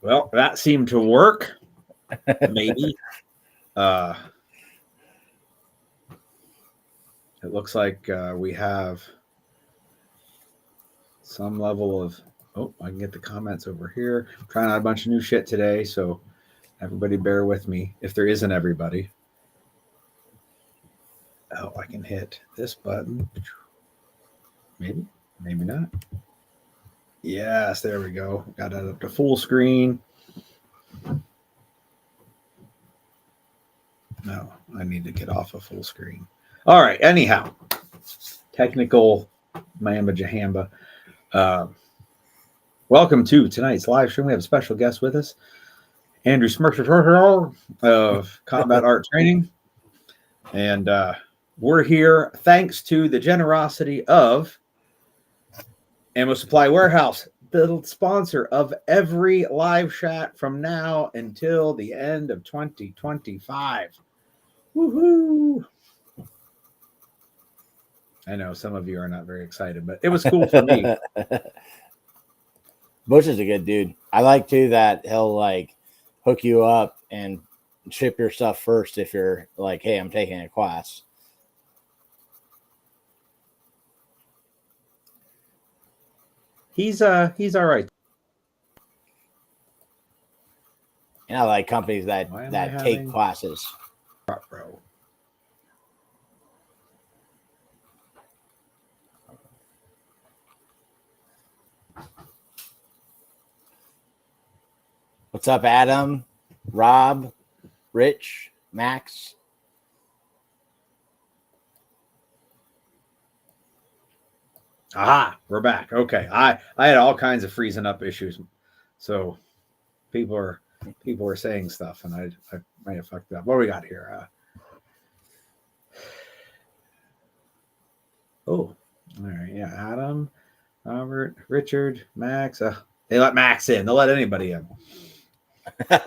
Well, that seemed to work. Maybe. It looks like we have some level of. Oh, I can get the comments over here. I'm trying out a bunch of new shit today, so everybody bear with me if there isn't everybody. Oh, I can hit this button. Maybe, maybe not. Yes, there we go. Got it up to full screen. No, I need to get off of full screen. All right. Anyhow, technical mamba jahamba. Welcome to tonight's live stream. We have a special guest with us, Andrew Smircher of Combat Art Training. And we're here thanks to the generosity of Ammo Supply Warehouse, the sponsor of every live chat from now until the end of 2025. Woohoo! I know some of you are not very excited, but it was cool for me. Bush is a good dude. I like too that he'll like hook you up and ship your stuff first if you're like, hey, I'm taking a class. He's all right. And I like companies that take classes. Bro. What's up, Adam, Rob, Rich, Max? Aha, we're back. Okay. I had all kinds of freezing up issues. So people are saying stuff and I might have fucked up. What do we got here? All right. Yeah. Adam, Robert, Richard, Max. They let Max in. They'll let anybody in. Well,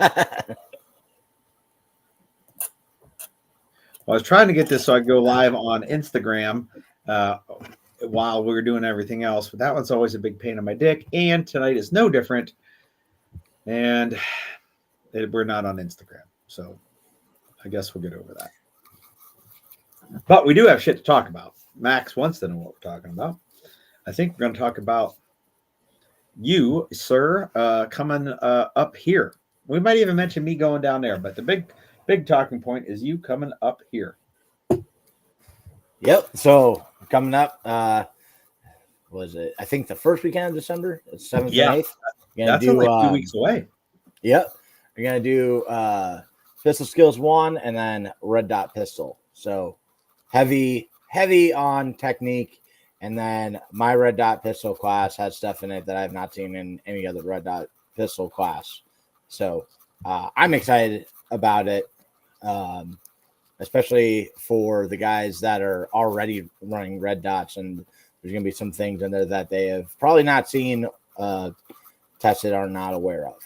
I was trying to get this so I could go live on Instagram while we were doing everything else, but that one's always a big pain in my dick. And tonight is no different. And we're not on Instagram, so I guess we'll get over that. But we do have shit to talk about. Max wants to know what we're talking about. I think we're going to talk about you, sir, coming up here. We might even mention me going down there, but the big talking point is you coming up here. Yep. So coming up, was it? I think the first weekend of December, 7th and 8th. That's only 2 weeks away. Yep. We're gonna do Pistol Skills 1 and then Red Dot Pistol. So heavy on technique. And then my Red Dot Pistol class has stuff in it that I've not seen in any other Red Dot Pistol class. So I'm excited about it, especially for the guys that are already running Red Dots. And there's going to be some things in there that they have probably not seen, tested, or not aware of.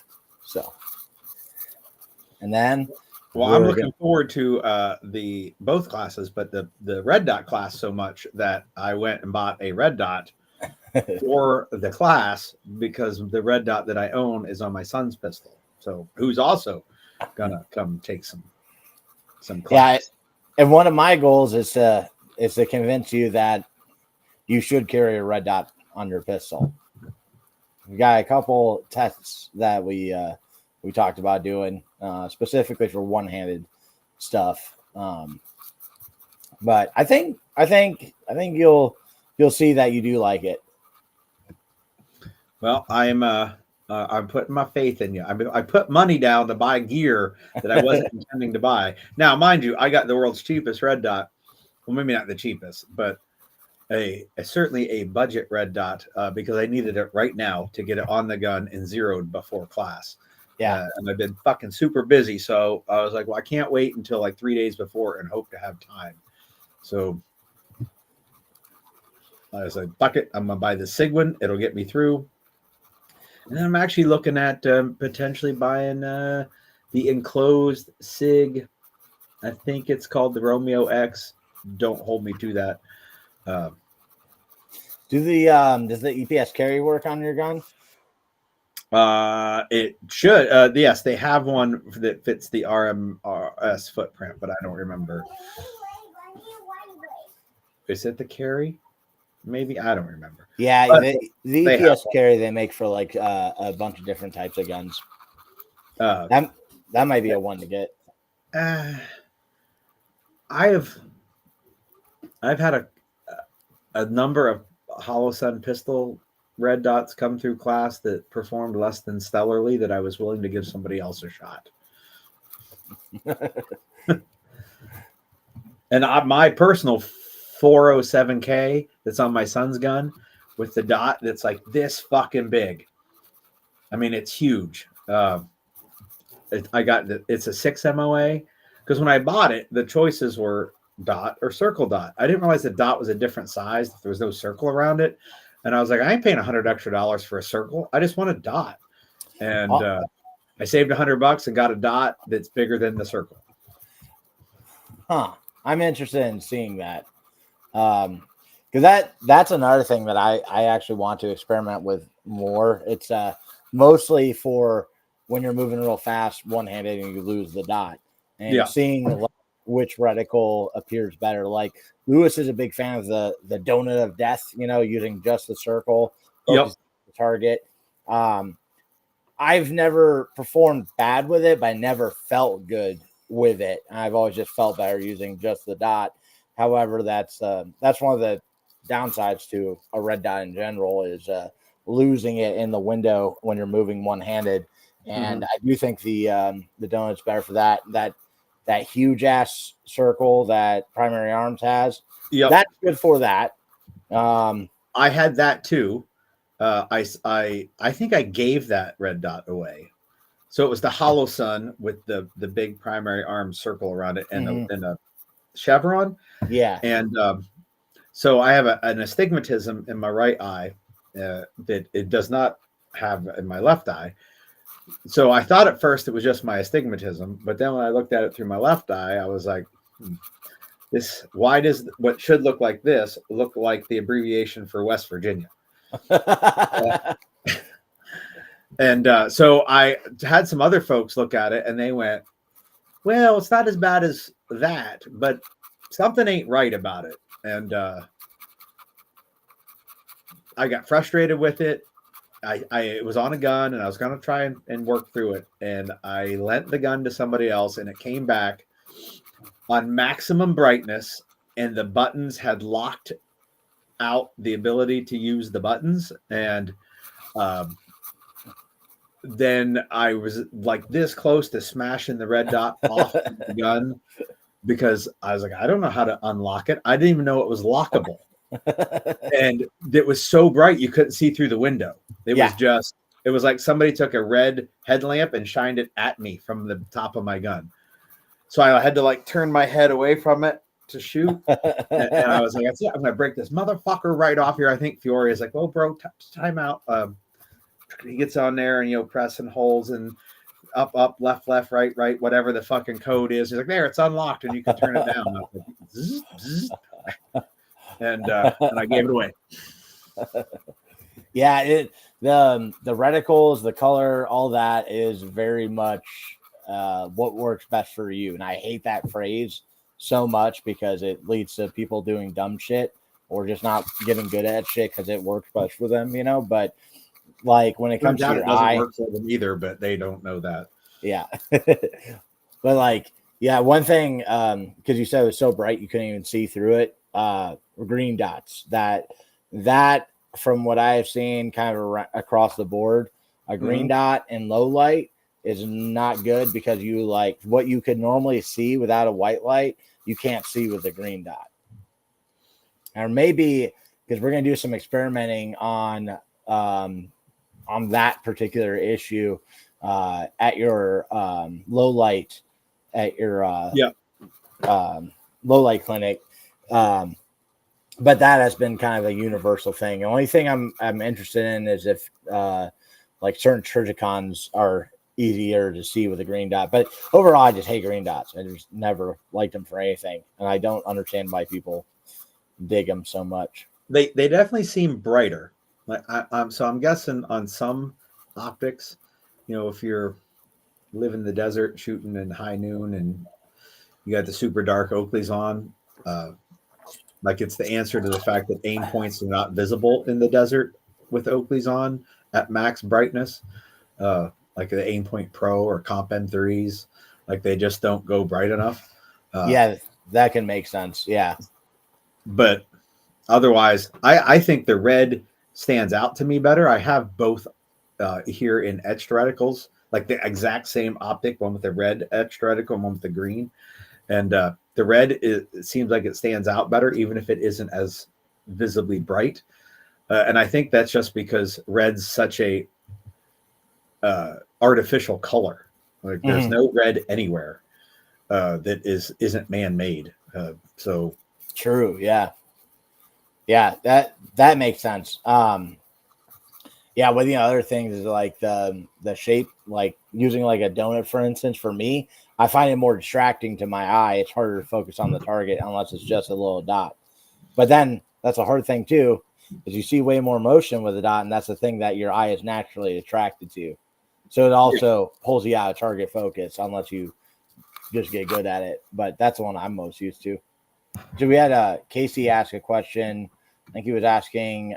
So, and then... Well, I'm looking forward to the both classes, but the Red Dot class so much that I went and bought a Red Dot for the class because the Red Dot that I own is on my son's pistol. So who's also gonna come take some class. Yeah, and one of my goals is to convince you that you should carry a Red Dot on your pistol. We got a couple tests that we talked about doing specifically for one-handed stuff. But I think you'll see that you do like it. Well, I'm putting my faith in you. I put money down to buy gear that I wasn't intending to buy. Now, mind you, I got the world's cheapest Red Dot. Well, maybe not the cheapest, but certainly a budget Red Dot because I needed it right now to get it on the gun and zeroed before class. Yeah. And I've been fucking super busy. So I was like, well, I can't wait until like 3 days before and hope to have time. So I was like, fuck it. I'm going to buy the SIG one. It'll get me through. And then I'm actually looking at potentially buying the enclosed SIG. I think it's called the Romeo X. Don't hold me to that. Does the EPS carry work on your gun? It should. Yes, they have one that fits the RMRS footprint, but I don't remember. Is it the carry? Maybe I don't remember. Yeah, But the they EPS carry they make for like a bunch of different types of guns. That might be a one to get. I've had a number of Hollow Sun pistol red dots come through class that performed less than stellarly that I was willing to give somebody else a shot. And my personal 407K that's on my son's gun with the dot that's like this fucking big. I mean, it's huge. It's a 6 MOA because when I bought it, the choices were dot or circle dot. I didn't realize the dot was a different size. There was no circle around it. And I was like, I ain't paying $100 extra for a circle. I just want a dot. And I saved $100 and got a dot that's bigger than the circle. Huh. I'm interested in seeing that. Because that's another thing that I actually want to experiment with more. It's mostly for when you're moving real fast, one-handed, and you lose the dot. And seeing which reticle appears better. Like Lewis is a big fan of the donut of death, using just the circle, the target. I've never performed bad with it, but I never felt good with it. I've always just felt better using just the dot. However, that's one of the downsides to a red dot in general is losing it in the window when you're moving one-handed. And I do think the donut's better for that. That huge ass circle that Primary Arms has. Yep. That's good for that. I had that too. I think I gave that red dot away. So it was the Hollow Sun with the big Primary Arms circle around it and a chevron. Yeah. And so I have an astigmatism in my right eye that it does not have in my left eye. So I thought at first it was just my astigmatism, but then when I looked at it through my left eye, I was like, why does what should look like this look like the abbreviation for West Virginia? So I had some other folks look at it and they went, well, it's not as bad as that, but something ain't right about it. And I got frustrated with it. It was on a gun and I was going to try and work through it. And I lent the gun to somebody else and it came back on maximum brightness and the buttons had locked out the ability to use the buttons. And then I was like this close to smashing the red dot off the gun because I was like, I don't know how to unlock it. I didn't even know it was lockable. And it was so bright you couldn't see through the window. It was like somebody took a red headlamp and shined it at me from the top of my gun. So I had to like turn my head away from it to shoot. And I was like, that's it. I'm gonna break this motherfucker right off here. I think Fiore is like, oh bro, time out. He gets on there and pressing holes and up, left, right, whatever the fucking code is. He's like, there, it's unlocked and you can turn it down. Like, zzz, zzz. And I gave it away. Yeah, the reticles, the color, all that is very much what works best for you. And I hate that phrase so much because it leads to people doing dumb shit or just not getting good at shit because it works best for them, But like when it comes to your eye, it doesn't work for them either, but they don't know that. Yeah, but like, yeah, one thing because you said it was so bright you couldn't even see through it. Green dots that from what I have seen kind of across the board, a green dot in low light is not good because you like what you could normally see without a white light, you can't see with the green dot. Or maybe because we're going to do some experimenting on that particular issue at your low light at your low light clinic. But that has been kind of a universal thing. The only thing I'm interested in is if like certain Trijicons are easier to see with a green dot. But overall, I just hate green dots. I just never liked them for anything, and I don't understand why people dig them so much. They definitely seem brighter. Like I'm guessing on some optics. If you're living in the desert shooting in high noon and you got the super dark Oakleys on, like it's the answer to the fact that aim points are not visible in the desert with Oakleys on at max brightness. Like the Aim Point Pro or Comp M3s, like they just don't go bright enough. Yeah, that can make sense. Yeah. But otherwise, I think the red stands out to me better. I have both here in etched reticles, like the exact same optic, one with the red etched reticle and one with the green. And the red, it seems like it stands out better, even if it isn't as visibly bright. And I think that's just because red's such a artificial color. Like there's no red anywhere that isn't man-made. So true. Yeah. Yeah, that makes sense. Yeah, one of the other things is like the shape, like using like a donut, for instance, for me, I find it more distracting to my eye. It's harder to focus on the target unless it's just a little dot. But then that's a hard thing too, is you see way more motion with a dot, and that's the thing that your eye is naturally attracted to. So it also pulls you out of target focus unless you just get good at it. But that's the one I'm most used to. So we had Casey ask a question. I think he was asking,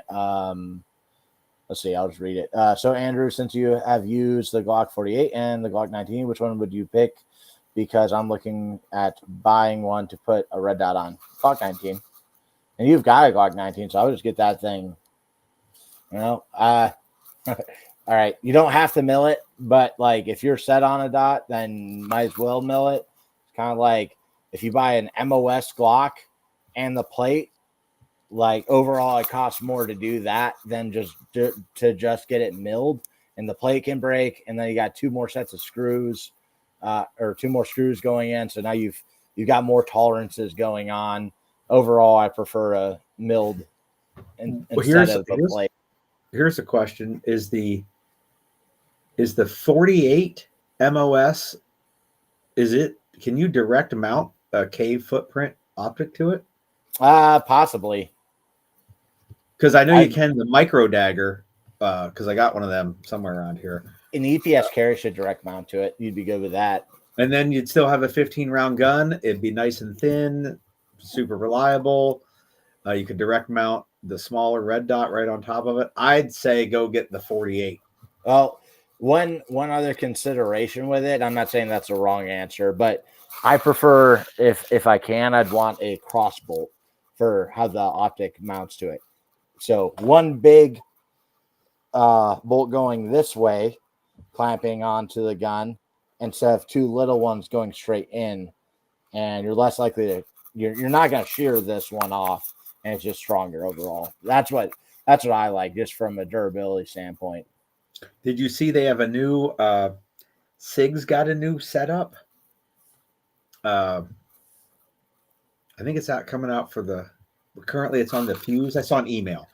let's see, I'll just read it. So Andrew, since you have used the Glock 48 and the Glock 19, which one would you pick? Because I'm looking at buying one to put a red dot on. Glock 19. And you've got a Glock 19, so I would just get that thing. All right. You don't have to mill it, but like if you're set on a dot, then might as well mill it. It's kind of like if you buy an MOS Glock and the plate, like overall it costs more to do that than just to just get it milled, and the plate can break, and then you got two more sets of screws or two more screws going in, so now you've got more tolerances going on. Overall I prefer a milled instead of a plate. Here's a question: is the 48 MOS, can you direct mount a cave footprint optic to it? Possibly. Because I know you can the micro dagger, because I got one of them somewhere around here. An EPS carry should direct mount to it. You'd be good with that. And then you'd still have a 15-round gun. It'd be nice and thin, super reliable. You could direct mount the smaller red dot right on top of it. I'd say go get the 48. Well, one other consideration with it, I'm not saying that's a wrong answer, but I prefer, if I can, I'd want a cross bolt for how the optic mounts to it. So one big bolt going this way, clamping onto the gun, instead of two little ones going straight in, and you're less likely to you're not going to shear this one off, and it's just stronger overall. That's what I like, just from a durability standpoint. Did you see they have a new SIG's got a new setup? I think it's coming out for currently it's on the Fuse. I saw an email,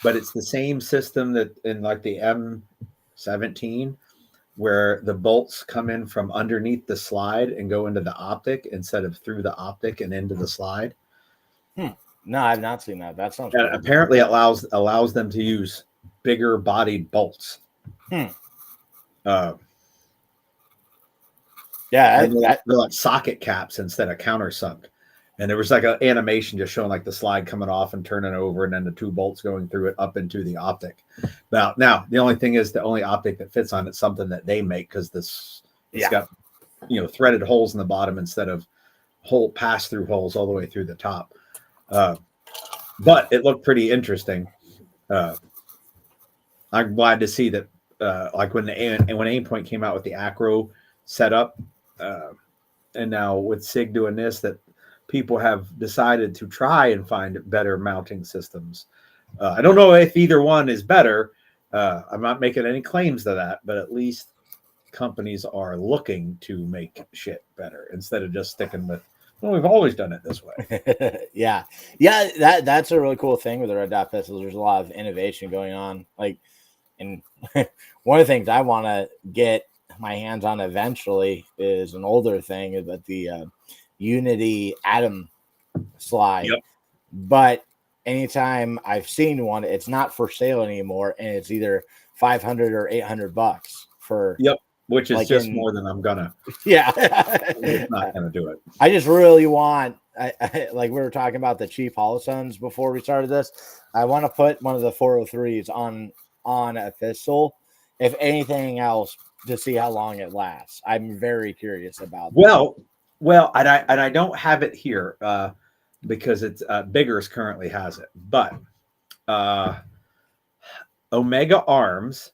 but it's the same system that in like the M17, where the bolts come in from underneath the slide and go into the optic instead of through the optic and into the slide. No, I've not seen that. That sounds cool. Apparently it allows them to use bigger bodied bolts. Yeah, they're like socket caps instead of countersunk. And there was like an animation just showing like the slide coming off and turning over, and then the two bolts going through it up into the optic. Now the only thing is the only optic that fits on it's something that they make, because it's got threaded holes in the bottom instead of pass through holes all the way through the top. But it looked pretty interesting. I'm glad to see that. Like when Aim Point came out with the Acro setup, and now with SIG doing this, that people have decided to try and find better mounting systems. I don't know if either one is better. I'm not making any claims to that, but at least companies are looking to make shit better instead of just sticking with, well, we've always done it this way. Yeah. That's a really cool thing with the red dot pistols. There's a lot of innovation going on. Like, and one of the things I want to get my hands on eventually is an older thing, but the Unity Atom slide. Yep. But anytime I've seen one, it's not for sale anymore, and it's either $500 or $800 for. Yep. Which is like just more than I'm gonna. Yeah. I'm just not gonna do it. I just really want, I like we were talking about the cheap Holostones before we started this. I want to put one of the 403s on a pistol, if anything else, to see how long it lasts. I'm very curious about that. Well, and I don't have it here because it's Biggers currently has it, but Omega Arms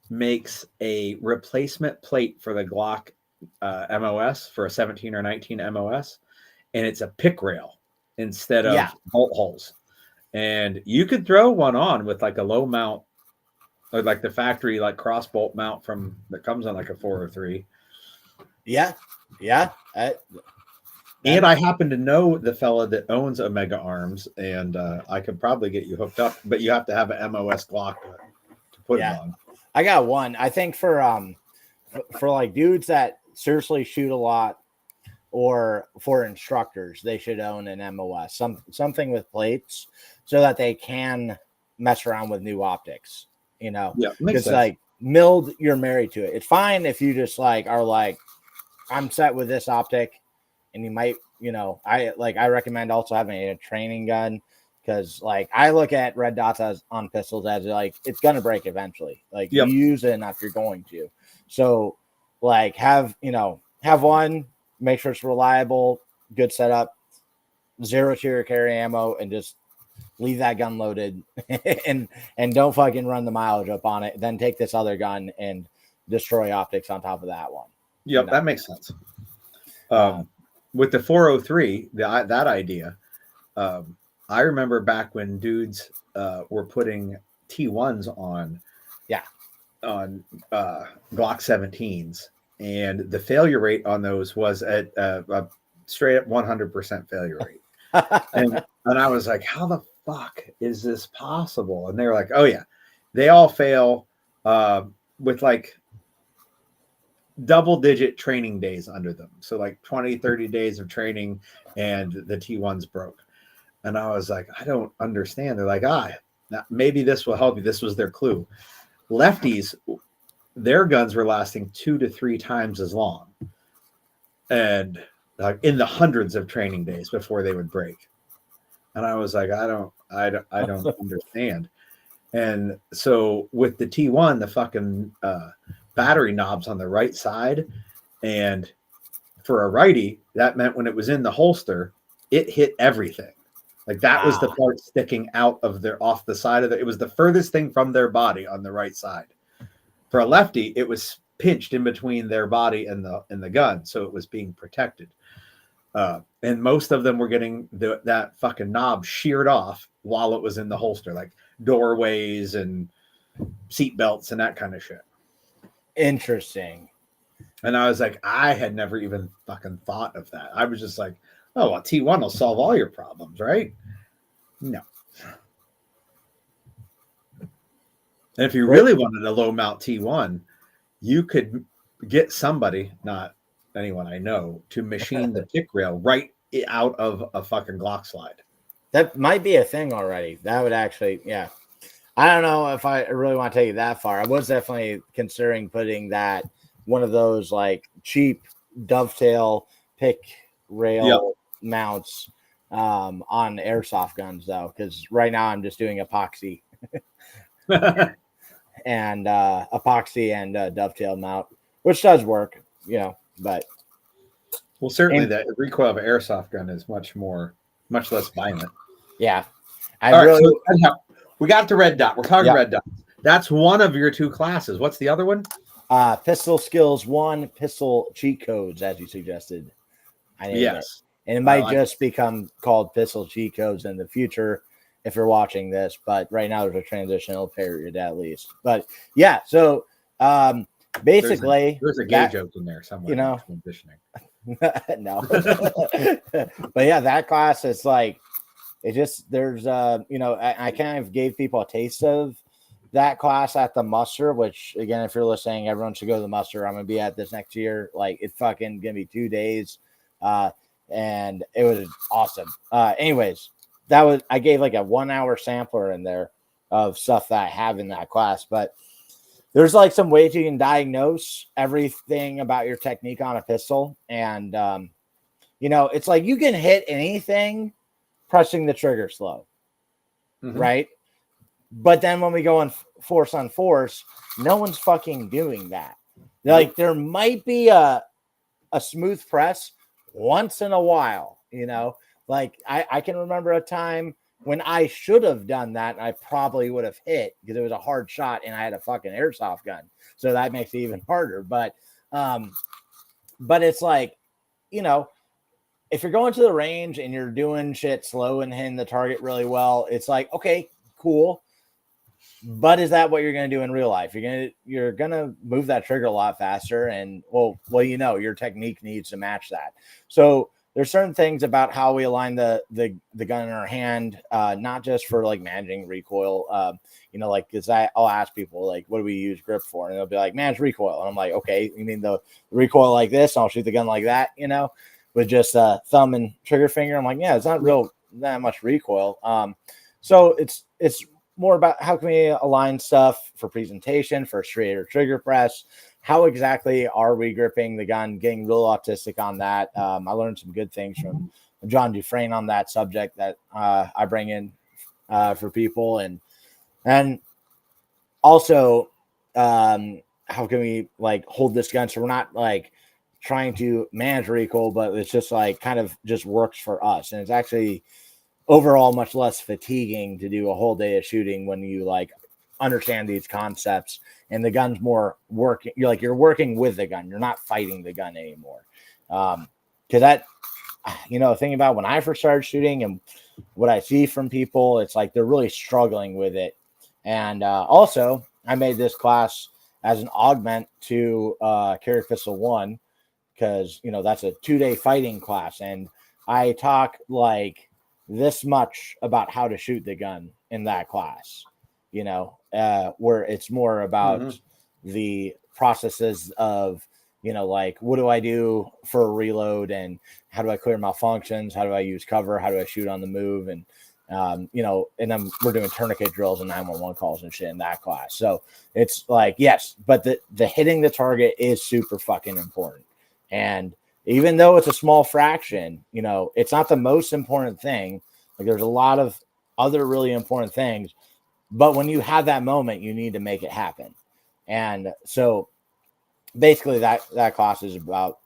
makes a replacement plate for the Glock MOS for a 17 or 19 MOS, and it's a pick rail instead of bolt holes. And you could throw one on with like a low mount, or like the factory like cross bolt mount from that comes on like a 403. Yeah. And I happen to know the fella that owns Omega Arms, and I could probably get you hooked up, but you have to have an MOS Glock to put it on. I got one. I think for like dudes that seriously shoot a lot, or for instructors, they should own an MOS, something with plates, so that they can mess around with new optics. You know, because like milled, you're married to it. It's fine if you just like are like, I'm set with this optic, and you might, you know, I recommend also having a training gun, because like I look at red dots on pistols as like it's gonna break eventually. Like you use it enough, you're going to. So like have one, make sure it's reliable, good setup, 0 to carry ammo, and just leave that gun loaded and don't fucking run the mileage up on it. Then take this other gun and destroy optics on top of that one. Yep, that makes sense. With the 403, that idea, I remember back when dudes were putting T1s on Glock 17s, and the failure rate on those was at a straight up 100% failure rate. and I was like, how the fuck is this possible? And they were like, oh yeah, they all fail with like double-digit training days under them. So like 20, 30 days of training, and the T1s broke. And I was like, I don't understand. They're like, maybe this will help you. This was their clue. Lefties, their guns were lasting 2 to 3 times as long, and like in the hundreds of training days before they would break. And I was like, I don't understand. And so with the T1, the fucking battery knobs on the right side, and for a righty, that meant when it was in the holster, it hit everything. Like that was the part sticking out of off the side of it. It was the furthest thing from their body on the right side. For a lefty, it was pinched in between their body and the gun, so it was being protected. And most of them were getting that fucking knob sheared off while it was in the holster, like doorways and seat belts and that kind of shit. Interesting. And I was like, I had never even fucking thought of that. I was just like, oh, a T1 will solve all your problems, right? No. And if you really wanted a low mount T1, you could get somebody, not anyone I know, to machine the pick rail right out of a fucking Glock slide. That might be a thing already. That would actually, yeah. I don't know if I really want to take it that far. I was definitely considering putting one of those like cheap dovetail pick rail mounts on airsoft guns, though, because right now I'm just doing epoxy. And epoxy and dovetail mount, which does work, but certainly the recoil of an airsoft gun is much less violent. Yeah. We got the red dot. We're talking red dots. That's one of your 2 classes. What's the other one? Pistol Skills 1, Pistol Cheat Codes, as you suggested. I named it. And it might just become called Pistol Cheat Codes in the future if you're watching this, but right now there's a transitional period at least. But yeah, so basically there's a gay joke in there somewhere. Transitioning. No. But yeah, that class is like, it just, there's I kind of gave people a taste of that class at the muster, which again, if you're listening, everyone should go to the muster. I'm gonna be at this next year. Like, it's fucking gonna be 2 days. And it was awesome. Anyways, I gave like a 1 hour sampler in there of stuff that I have in that class. But there's like some ways you can diagnose everything about your technique on a pistol. And, you know, it's like you can hit anything pressing the trigger slow, right? But then when we go on force on force, no one's fucking doing that. Like there might be a smooth press once in a while, you know, like I can remember a time when I should have done that and I probably would have hit because it was a hard shot and I had a fucking airsoft gun. So that makes it even harder. But it's like, you know, if you're going to the range and you're doing shit slow and hitting the target really well, it's like, okay, cool. But is that what you're going to do in real life? You're gonna move that trigger a lot faster, and well, you know, your technique needs to match that. So there's certain things about how we align the gun in our hand, not just for like managing recoil. You know, like because I'll ask people like, what do we use grip for? And they'll be like, manage recoil, and I'm like, okay, you mean the recoil like this? I'll shoot the gun like that, you know, with just thumb and trigger finger. I'm like, yeah, it's not real that much recoil. So it's more about how can we align stuff for presentation, for straighter trigger press. How exactly are we gripping the gun? Getting real autistic on that. I learned some good things from John Dufresne on that subject that I bring in for people, and also how can we like hold this gun so we're not like trying to manage recoil, but it's just like kind of just works for us, and it's actually overall much less fatiguing to do a whole day of shooting when you like understand these concepts and the gun's more working. You're working with the gun. You're not fighting the gun anymore. Cause that, you know, thinking about when I first started shooting and what I see from people, it's like, they're really struggling with it. And also I made this class as an augment to Carry Pistol 1, cause you know, that's a 2-day fighting class. And I talk like this much about how to shoot the gun in that class, you know, where it's more about the processes of, you know, like, what do I do for a reload and how do I clear malfunctions? How do I use cover? How do I shoot on the move? And, you know, and then we're doing tourniquet drills and 911 calls and shit in that class. So it's like, yes, but the hitting the target is super fucking important. And even though it's a small fraction, you know, it's not the most important thing. Like there's a lot of other really important things, but when you have that moment, you need to make it happen. And so basically that class is about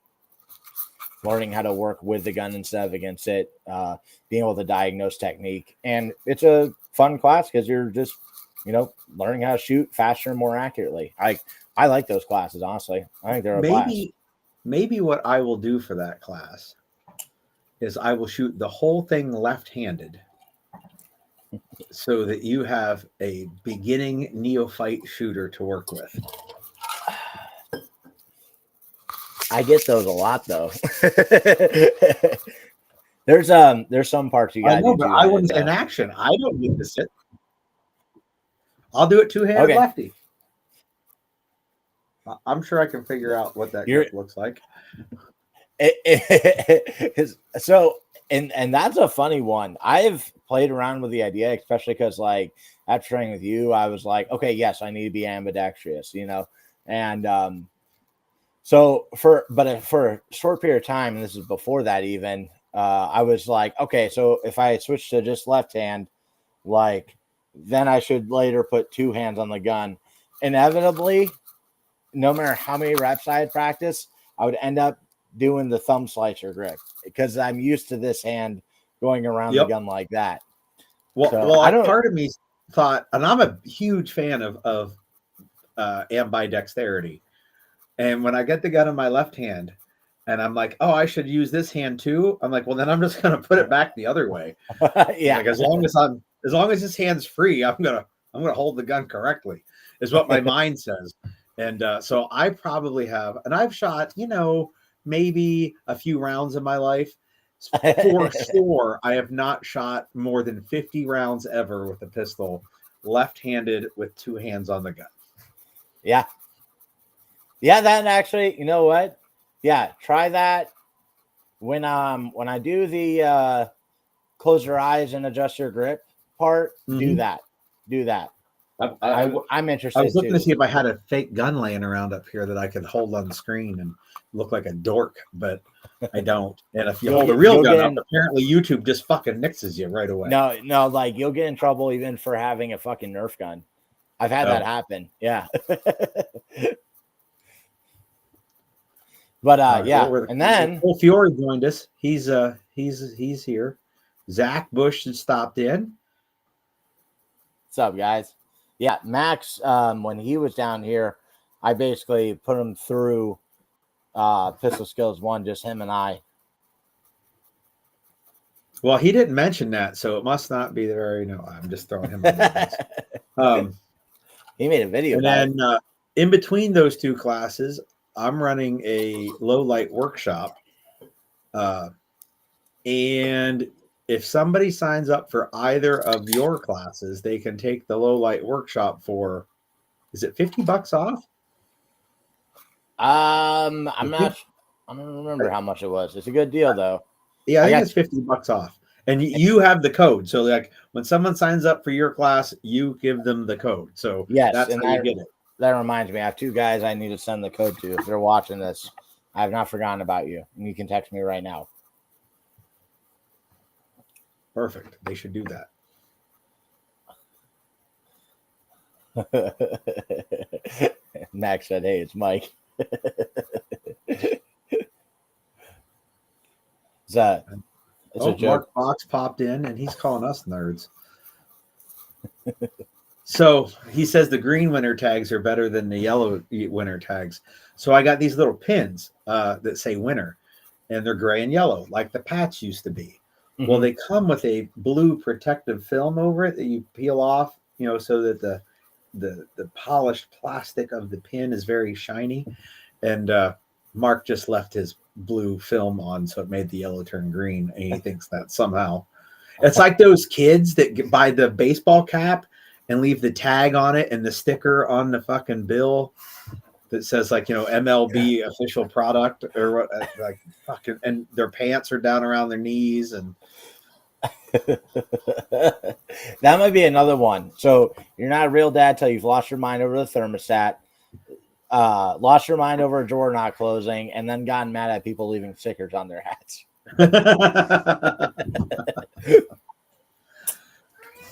learning how to work with the gun instead of against it, being able to diagnose technique. And it's a fun class because you're just, you know, learning how to shoot faster and more accurately. I like those classes, honestly. I think they're a blast. Maybe what I will do for that class is I will shoot the whole thing left-handed so that you have a beginning neophyte shooter to work with. I get those a lot though. There's some parts you gotta do. But I wouldn't in action. I don't need to sit. I'll do it two-handed lefty. I'm sure I can figure out what that looks like. So, and that's a funny one. I've played around with the idea, especially because like after training with you, I was like, okay, yes, I need to be ambidextrous, you know, and so for a short period of time, and this is before that even, I was like, okay, so if I switch to just left hand, like then I should later put two hands on the gun. Inevitably, no matter how many reps I had practiced, I would end up doing the thumb slicer grip because I'm used to this hand going around the gun like that. Well, part of me thought, and I'm a huge fan of ambidexterity. And when I get the gun in my left hand and I'm like, oh, I should use this hand too. I'm like, well, then I'm just going to put it back the other way. Yeah. Like as long as this hand's free, I'm going to hold the gun correctly is what my mind says. And so I probably have, and I've shot, you know, maybe a few rounds in my life. For sure, I have not shot more than 50 rounds ever with a pistol, left-handed with two hands on the gun. Yeah. Yeah, that actually, you know what? Yeah, try that. When I do the close your eyes and adjust your grip part, do that. I'm I interested was looking too. to see if I had a fake gun laying around up here that I could hold on the screen and look like a dork, but I don't. And if you hold a real gun up, apparently YouTube just fucking nixes you right away. No, like you'll get in trouble even for having a fucking Nerf gun. I've had that happen. Yeah. But and then Fiore joined us. He's here. Zach Bush had stopped in. What's up, guys? Yeah, Max, when he was down here, I basically put him through Pistol Skills 1, just him and I. Well, he didn't mention that, so it must not be there. I'm just throwing him under this. He made a video. And then in between those two classes, I'm running a low light workshop. And if somebody signs up for either of your classes, they can take the low light workshop for, is it $50 off? I don't remember how much it was. It's a good deal though. Yeah, I think it's $50 off. And you have the code. So like when someone signs up for your class, you give them the code. So yes, that's and how you get it. That reminds me, I have two guys I need to send the code to. If they're watching this, I have not forgotten about you. And you can text me right now. Perfect. They should do that. Max said, hey, it's Mike. Is that it's a joke? Mark Fox popped in and he's calling us nerds. So he says the green winter tags are better than the yellow winter tags. So I got these little pins that say winter, and they're gray and yellow, like the patch used to be. Mm-hmm. Well, they come with a blue protective film over it that you peel off, so that the polished plastic of the pin is very shiny. And Mark just left his blue film on, so it made the yellow turn green, and he thinks that somehow. It's like those kids that buy the baseball cap and leave the tag on it and the sticker on the fucking bill that says MLB official product or what, like fucking, and their pants are down around their knees. And that might be another one. So you're not a real dad till you've lost your mind over the thermostat, lost your mind over a drawer not closing, and then gotten mad at people leaving stickers on their hats.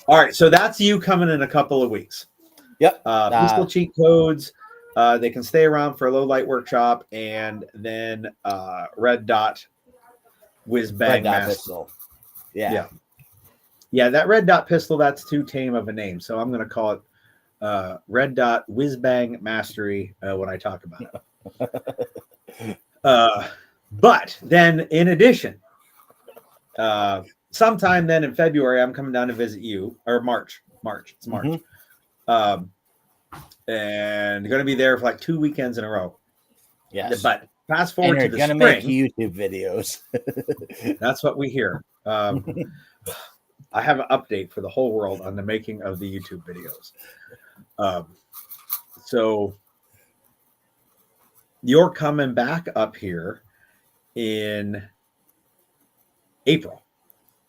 All right, so that's you coming in a couple of weeks. Yep. Pistol cheat codes. They can stay around for a low light workshop, and then red dot whiz bang pistol. Yeah. That red dot pistol. That's too tame of a name, so I'm going to call it red dot whiz bang mastery when I talk about it. But then, in addition, sometime then in February, I'm coming down to visit you, or March. It's March. Mm-hmm. And going to be there for like 2 weekends in a row. Yes. But fast forward to the spring. Make YouTube videos. That's what we hear. I have an update for the whole world on the making of the YouTube videos. So you're coming back up here in April.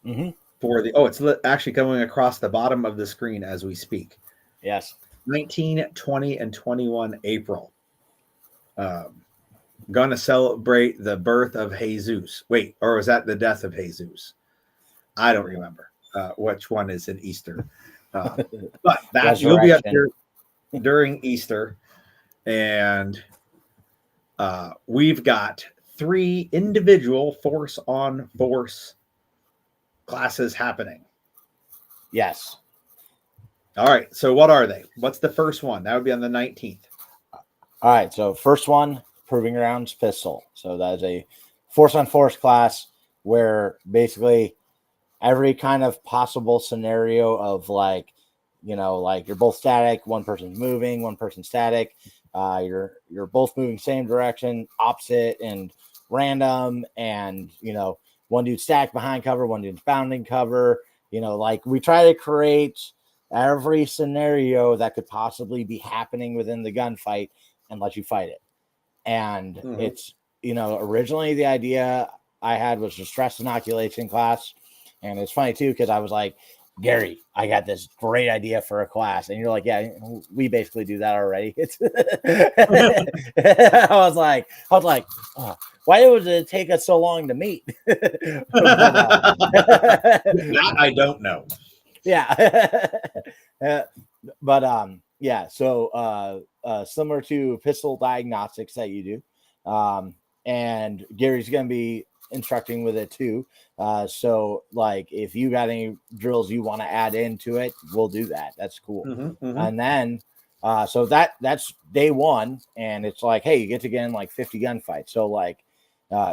Mm-hmm. For it's actually going across the bottom of the screen as we speak. Yes. 19, 20, and 21 April. Going to celebrate the birth of Jesus. Wait, or was that the death of Jesus? I don't remember which one is in Easter. But that you'll be up here during Easter. And we've got 3 individual force on force classes happening. Yes. All right. So what are they? What's the first one? That would be on the 19th. All right. So first one, Proving Grounds pistol. So that is a force on force class where basically every kind of possible scenario of like you're both static, one person's moving, one person's static. You're both moving same direction, opposite and random, and one dude stacked behind cover, one dude's bounding cover. We try to create every scenario that could possibly be happening within the gunfight and let you fight it. And it's, originally the idea I had was a stress inoculation class. And it's funny too, because I was like, Gary, I got this great idea for a class. And you're like, yeah, we basically do that already. I was like, oh, why was it take us so long to meet? That I don't know. Yeah. Yeah, so similar to pistol diagnostics that you do. And Gary's going to be instructing with it too. So like if you got any drills you want to add into it, we'll do that. That's cool. And then so that's day one, and it's like, hey, you get to get in like 50 gunfights. So like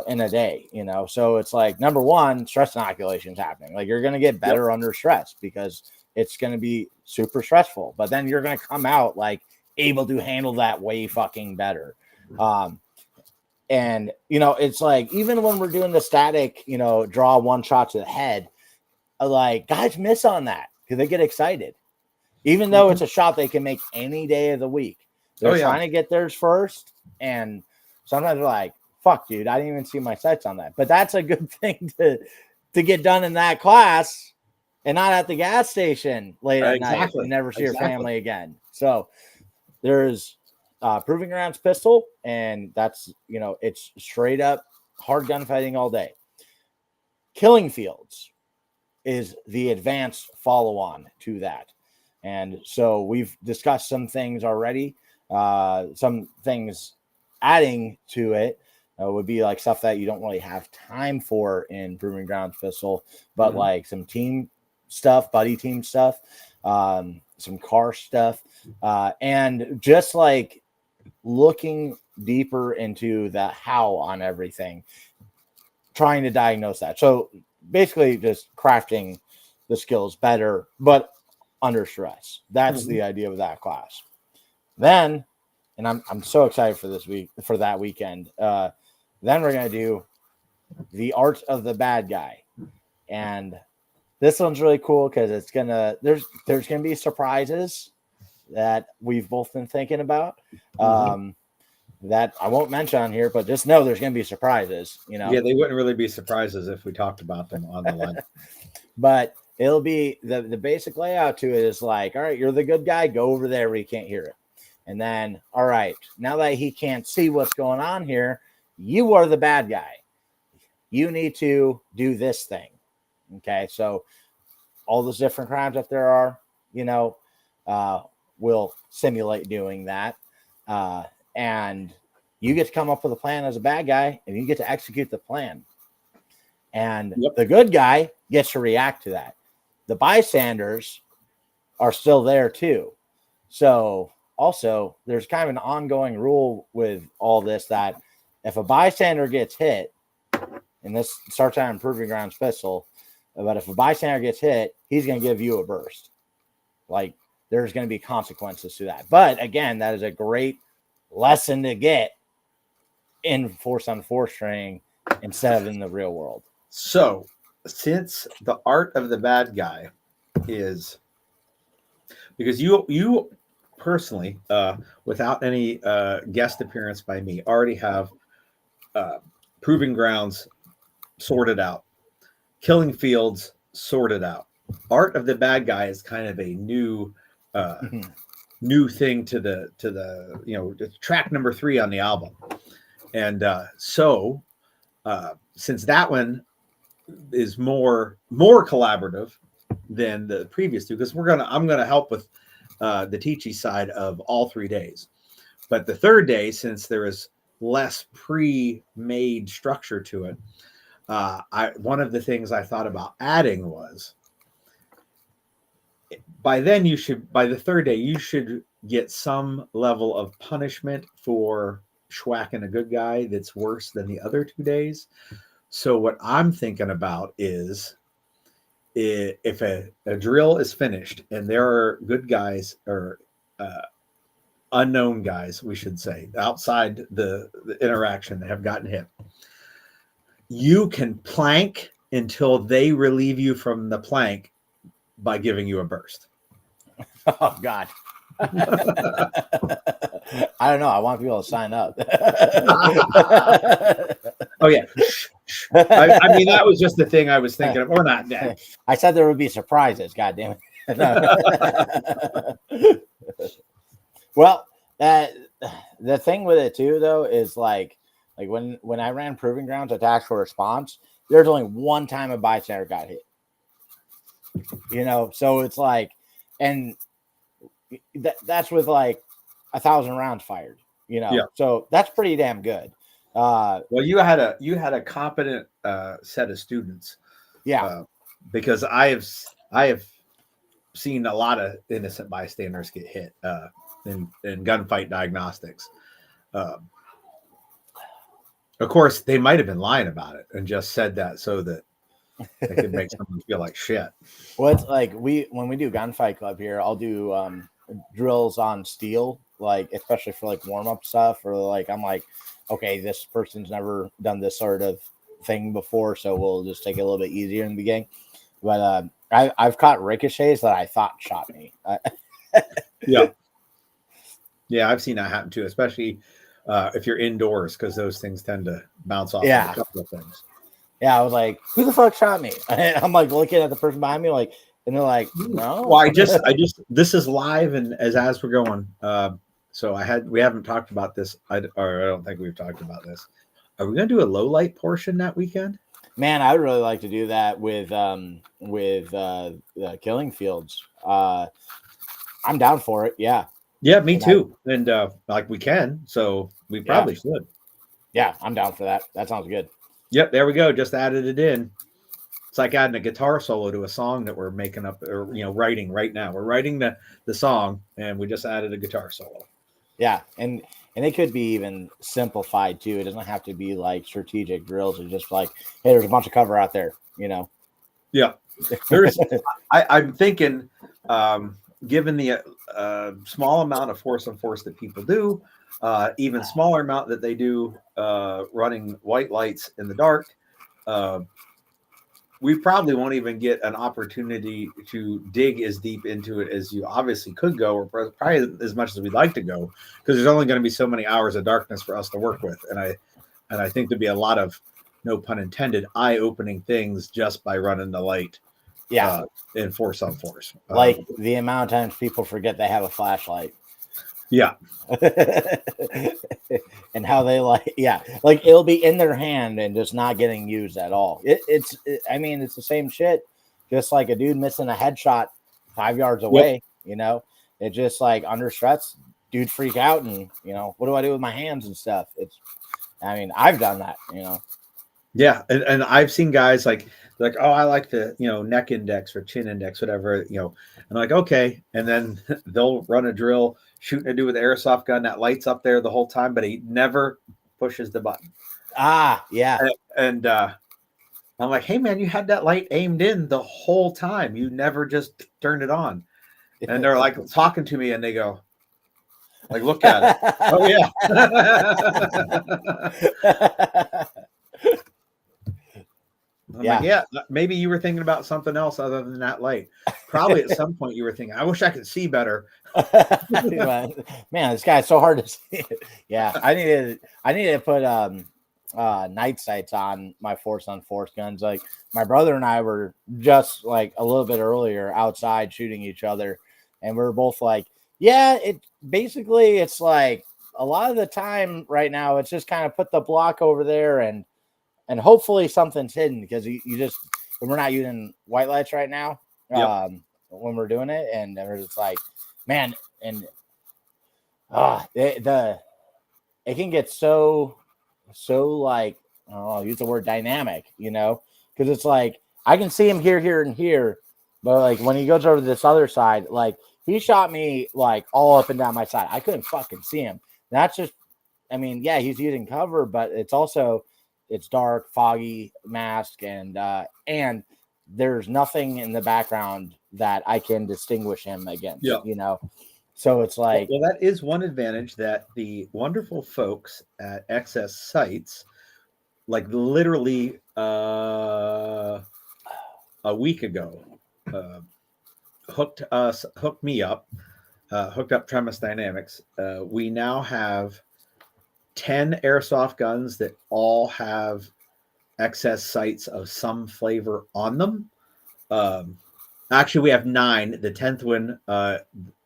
in a day, you know. So it's like, number one, stress inoculation is happening. Like you're gonna get better under stress because it's gonna be super stressful, but then you're gonna come out like able to handle that way fucking better. And you know, it's like even when we're doing the static, you know, draw one shot to the head, like guys miss on that because they get excited, even though it's a shot they can make any day of the week. They're trying to get theirs first, and sometimes they're like, fuck, dude, I didn't even see my sights on that. But that's a good thing to get done in that class and not at the gas station late at night and never see your family again. So there's Proving Grounds pistol, and that's, you know, it's straight up hard gunfighting all day. Killing Fields is the advanced follow-on to that. And so we've discussed some things already. Some things adding to it would be like stuff that you don't really have time for in Proving Grounds pistol, but like some team stuff, buddy team stuff, some car stuff, and just like looking deeper into the how on everything, trying to diagnose that. So basically just crafting the skills better, but under stress. That's the idea of that class. Then, and I'm so excited for this week, for that weekend. Then we're going to do the art of the bad guy. And this one's really cool because it's going to, there's going to be surprises that we've both been thinking about. That I won't mention on here, but just know there's going to be surprises, you know? Yeah, they wouldn't really be surprises if we talked about them on the line. But it'll be the basic layout to it is like, all right, you're the good guy, go over there where you can't hear it. And then, all right, now that he can't see what's going on here, you are the bad guy. You need to do this thing. Okay, so all those different crimes that there are, you know, will simulate doing that. And you get to come up with a plan as a bad guy, and you get to execute the plan. And the good guy gets to react to that. The bystanders are still there too. So also, there's kind of an ongoing rule with all this that if a bystander gets hit, and this starts out in Proving Grounds pistol, but if a bystander gets hit, he's going to give you a burst. Like, there's going to be consequences to that. But again, that is a great lesson to get in force on force training instead of in the real world. So, since the art of the bad guy is, because you personally, without any guest appearance by me, already have Proving Grounds sorted out, Killing Fields sorted out. Art of the bad guy is kind of a new new thing to the you know, track number 3 on the album. And so since that one is more collaborative than the previous two, because I'm gonna help with the teachy side of all 3 days. But the third day, since there is less pre-made structure to it, one of the things I thought about adding was, by the third day, you should get some level of punishment for schwacking a good guy that's worse than the other 2 days. So what I'm thinking about is, if a drill is finished and there are good guys or unknown guys, we should say, outside the interaction that have gotten hit, you can plank until they relieve you from the plank by giving you a burst. Oh, God. I don't know. I want people to sign up. Oh, yeah. I mean, that was just the thing I was thinking of. Or not. I said there would be surprises. God damn it. Well, the thing with it too, though, is like when I ran Proving Grounds at Tactical Response, there's only one time a bystander got hit. So it's like, and that's with like 1,000 rounds fired. Yeah. So that's pretty damn good. Well, you had a competent set of students. Yeah. Because I have seen a lot of innocent bystanders get hit in gunfight diagnostics. Of course, they might have been lying about it and just said that so that they could make someone feel like shit. Well, it's like when we do gunfight club here, I'll do drills on steel, like especially for like warm up stuff, or like I'm like, okay, this person's never done this sort of thing before, so we'll just take it a little bit easier in the beginning. But I've caught ricochets that I thought shot me. Yeah, I've seen that happen too, especially if you're indoors, because those things tend to bounce off Yeah. a couple of things. Yeah, I was like, who the fuck shot me? And I'm like looking at the person behind me, like, and they're like, no. Well, I just this is live and as we're going. So we haven't talked about this. I don't think we've talked about this. Are we going to do a low light portion that weekend? Man, I would really like to do that with killing fields. I'm down for it. Yeah. Yeah, me too. And like we can, so we probably should. Yeah, I'm down for that. That sounds good. Yep, there we go. Just added it in. It's like adding a guitar solo to a song that we're making up or writing right now. We're writing the song and we just added a guitar solo. Yeah, and it could be even simplified too. It doesn't have to be like strategic drills. It's just like, hey, there's a bunch of cover out there, Yeah. There's I'm thinking given the small amount of force on force that people do, even smaller amount that they do running white lights in the dark, we probably won't even get an opportunity to dig as deep into it as you obviously could go, or probably as much as we'd like to go, because there's only going to be so many hours of darkness for us to work with. And I think there'd be a lot of, no pun intended, eye-opening things just by running the light. Yeah. In force on force. Like the amount of times people forget they have a flashlight. Yeah. And how they like it'll be in their hand and just not getting used at all. It's the same shit, just like a dude missing a headshot 5 yards away. Yep. It's just like under stress, dude freak out and what do I do with my hands and stuff. I've done that. Yeah, and I've seen guys like, oh, I like the neck index or chin index, whatever, and like, okay, and then they'll run a drill shooting a dude with an airsoft gun that lights up there the whole time, but he never pushes the button. Yeah. And I'm like, hey man, you had that light aimed in the whole time, you never just turned it on. And they're like talking to me and they go like, look at it. Oh yeah. Like, yeah, maybe you were thinking about something else other than that light. Probably at some point you were thinking, I wish I could see better. Man, this guy's so hard to see. Yeah, I needed to put night sights on my force on force guns. Like my brother and I were just like a little bit earlier outside shooting each other, and we were both like, yeah, it's like a lot of the time right now it's just kind of put the block over there and hopefully something's hidden, because we're not using white lights right now. Yep. When we're doing it, and it's like, man, and it can get so like, I'll use the word dynamic, because it's like I can see him here and here, but like when he goes over to this other side, like he shot me like all up and down my side. I couldn't fucking see him. That's just, he's using cover, but it's also, it's dark, foggy, mask, and there's nothing in the background that I can distinguish him against. Yep. So it's like, well, that is one advantage that the wonderful folks at XS Sights, like literally a week ago, hooked me up, hooked up Tremis Dynamics. We now have 10 airsoft guns that all have excess sights of some flavor on them. Actually, we have 9. The 10th one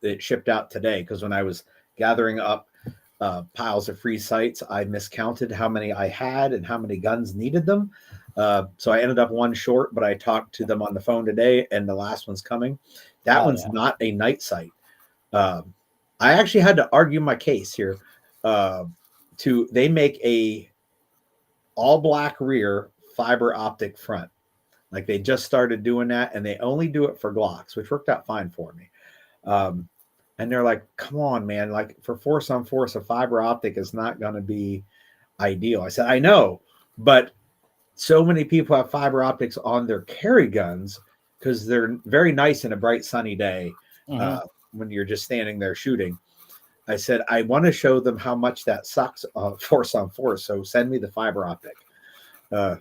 it shipped out today because when I was gathering up piles of free sights, I miscounted how many I had and how many guns needed them. So I ended up one short, but I talked to them on the phone today, and the last one's coming. That one's not a night sight. I actually had to argue my case here. They make a all black rear, fiber optic front. Like they just started doing that, and they only do it for Glocks, which worked out fine for me. And they're like, come on, man, like for force on force, a fiber optic is not going to be ideal. I said, I know, but so many people have fiber optics on their carry guns because they're very nice in a bright sunny day when you're just standing there shooting. I said, I want to show them how much that sucks force on force. So send me the fiber optic.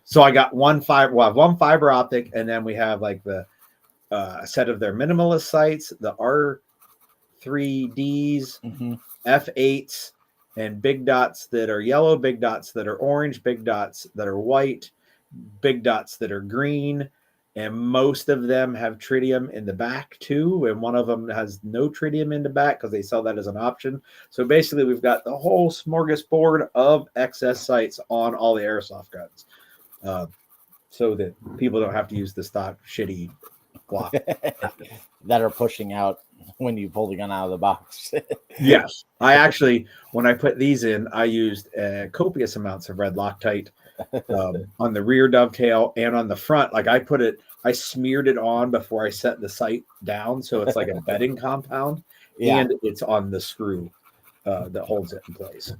So I got one fiber optic, and then we have like the set of their minimalist sights, the R3Ds, F8s, and big dots that are yellow, big dots that are orange, big dots that are white, big dots that are green, and most of them have tritium in the back too, and one of them has no tritium in the back because they sell that as an option. So basically we've got the whole smorgasbord of excess sights on all the airsoft guns, so that people don't have to use the stock shitty Glock that are pushing out when you pull the gun out of the box. Yes, I actually, when I put these in, I used copious amounts of red Loctite on the rear dovetail and on the front. Like I smeared it on before I set the sight down, so it's like a bedding compound, and it's on the screw that holds it in place.